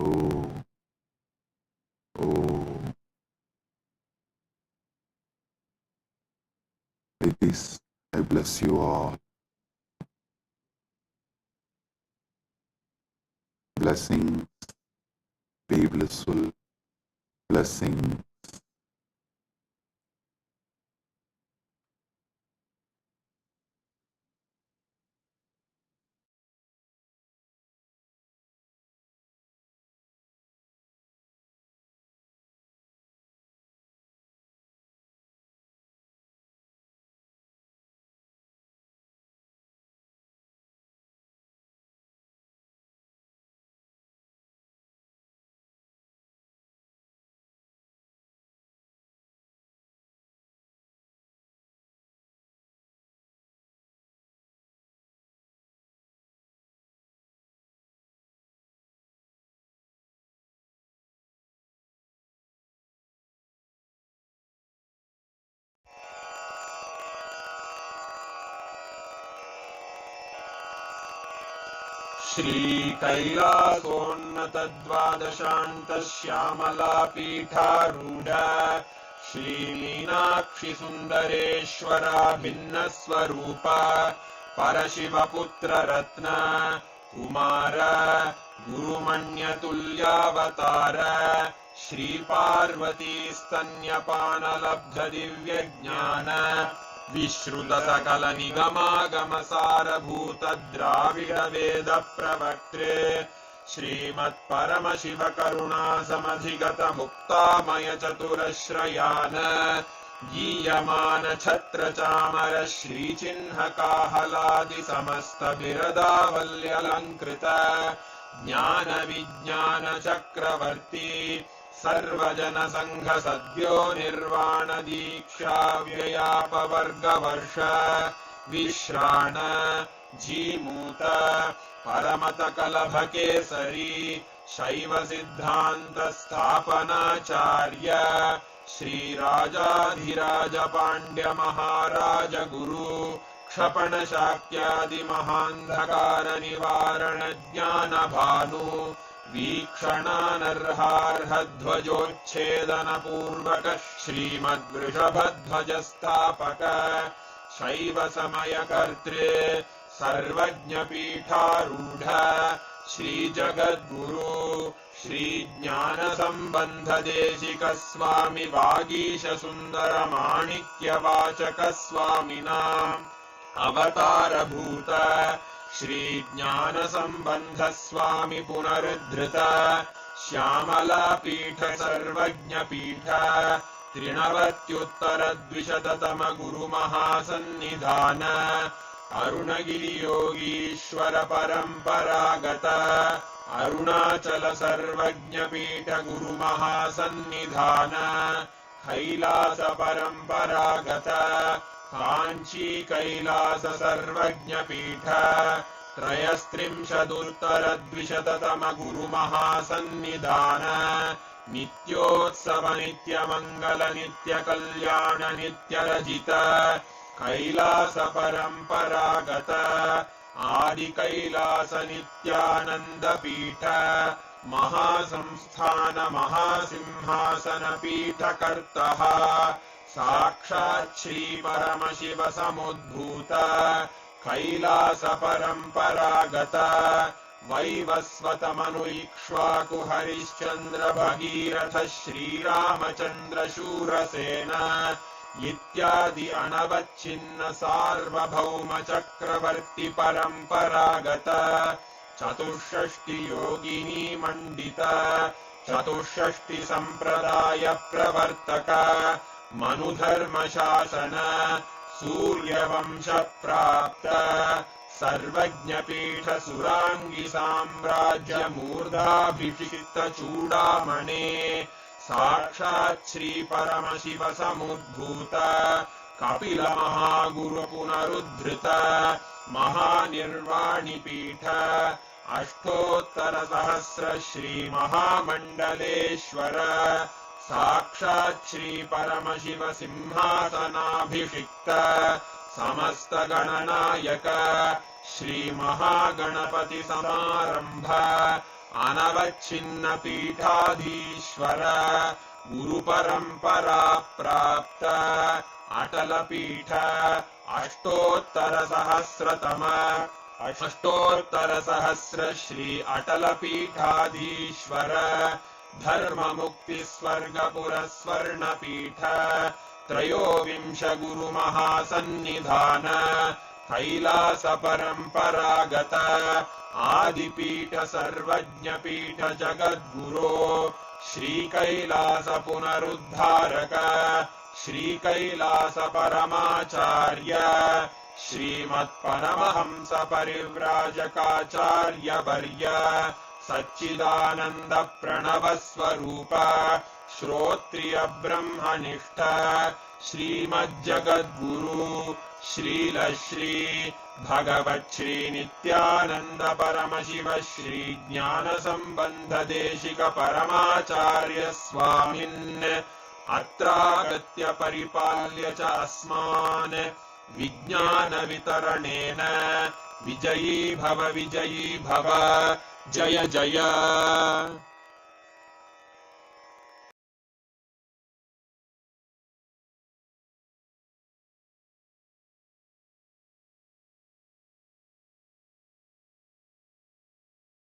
Speaker 8: oh, oh. With this, I bless you all. Blessings, be blissful, blessings.
Speaker 7: श्रीकैलासोन्नतद्वादशान्तश्यामलापीठारूढ श्रीमीनाक्षिसुन्दरेश्वरा भिन्नस्वरूप परशिवपुत्ररत्न Kumar गुरुमण्यतुल्यावतार श्रीपार्वतीस्तन्यपानलब्धदिव्यज्ञान विश्रुतसकलनिगमागमसारभूतद्राविडवेदप्रवक्त्रे श्रीमत्परमशिवकरुणासमधिगतमुक्तामयचतुरश्रयान् गीयमानछत्रचामर श्रीचिह्नकाहलादिसमस्तबिरदावल्यलङ्कृत ज्ञानविज्ञानचक्रवर्ती सर्वजनसङ्घसद्यो निर्वाणदीक्षाव्ययापवर्गवर्ष विश्राण Jimuta परमतकलभकेसरी शैवसिद्धान्तस्थापनाचार्य श्रीराजाधिराजपाण्ड्यमहाराज गुरु क्षपणशाक्यादिमहान्धकारनिवारणज्ञानभानु वीक्षणानर्हार्हध्वजोच्छेदनपूर्वक श्रीमद्वृषभध्वजस्थापक शैवसमयकर्त्रे सर्वज्ञपीठारूढ श्रीजगद्गुरु श्रीज्ञानसम्बन्धदेशिकस्वामि वागीशसुन्दरमाणिक्यवाचकस्वामिनाम् अवतारभूत श्रीज्ञानसम्बन्धस्वामि पुनरुद्धृत श्यामलापीठ सर्वज्ञपीठ त्रिनवत्युत्तरद्विशततम गुरुमहासन्निधान अरुणगिरियोगीश्वर परम्परागत अरुणाचल सर्वज्ञपीठ गुरु महासन्निधान कैलास परंपरागत कांची कैलास सर्वज्ञपीठ त्रयस्त्रिंशदुत्तरद्विशततम गुरु महासन्निधान नित्योत्सव नित्यमंगल नित्य कल्याण नित्यरजित कैलास परंपरागत आदि कैलास नित्यानंद पीठ महासंस्थान महासिंहासन पीठ कर्तः साक्षात् श्री परमशिव समुद्भूत कैलास परंपरागत वैवस्वत मनु इक्ष्वाकु हरिश्चंद्र भगीरथ श्रीरामचंद्र शूरसेन इत्यादि अनवच्छिन्न सार्वभौम चक्रवर्ती परंपरागत चतुष्षष्टि योगिनी मंडित चतुष्षष्टि संप्रदाय प्रवर्तक मनुधर्म शासन सूर्यवंश प्राप्त सर्वज्ञपीठ सुरांगी साम्राज्य मूर्धाभिषिक्त चूडामणे साक्षात् श्री परमशिव समुद्भूत कपिल महागुरु पुनरुद्धृत महानिर्वाणि पीठ अष्टोत्तर सहस्र श्री महामंडलेश्वर साक्षात् श्री परमशिव सिंहासनाभिषिक्त समस्त गणनायक श्री महागणपति समारंभ अनवच्छिन्न पीठाधीश्वर गुरु परंपरा प्राप्त अटल पीठ अष्टोत्तर सहस्र श्री अटल पीठाधीश्वर धर्म मुक्ति स्वर्गपुर स्वर्ण पीठ त्रयोविंश गुरु महासन्निधान कैलास परंपरागत आदिपीठ सर्वज्ञ पीठ जगद्गुरो श्री कैलास पुनरुद्धारक श्री कैलास परमाचार्य श्रीमत्परमहंस परिव्राजकाचार्य वर्य सच्चिदानंद प्रणव स्वरूप श्रोत्रिय ब्रह्मनिष्ठ श्रीमज्जगद्गुरु श्रील श्री भगवच्छ्री नित्यानंद परमशिव श्री ज्ञान संबंध देशिक परमाचार्य स्वामिन् अत्रागत्य परिपाल्य च अस्मान् विज्ञान वितरणेन विजयी भव जय जय।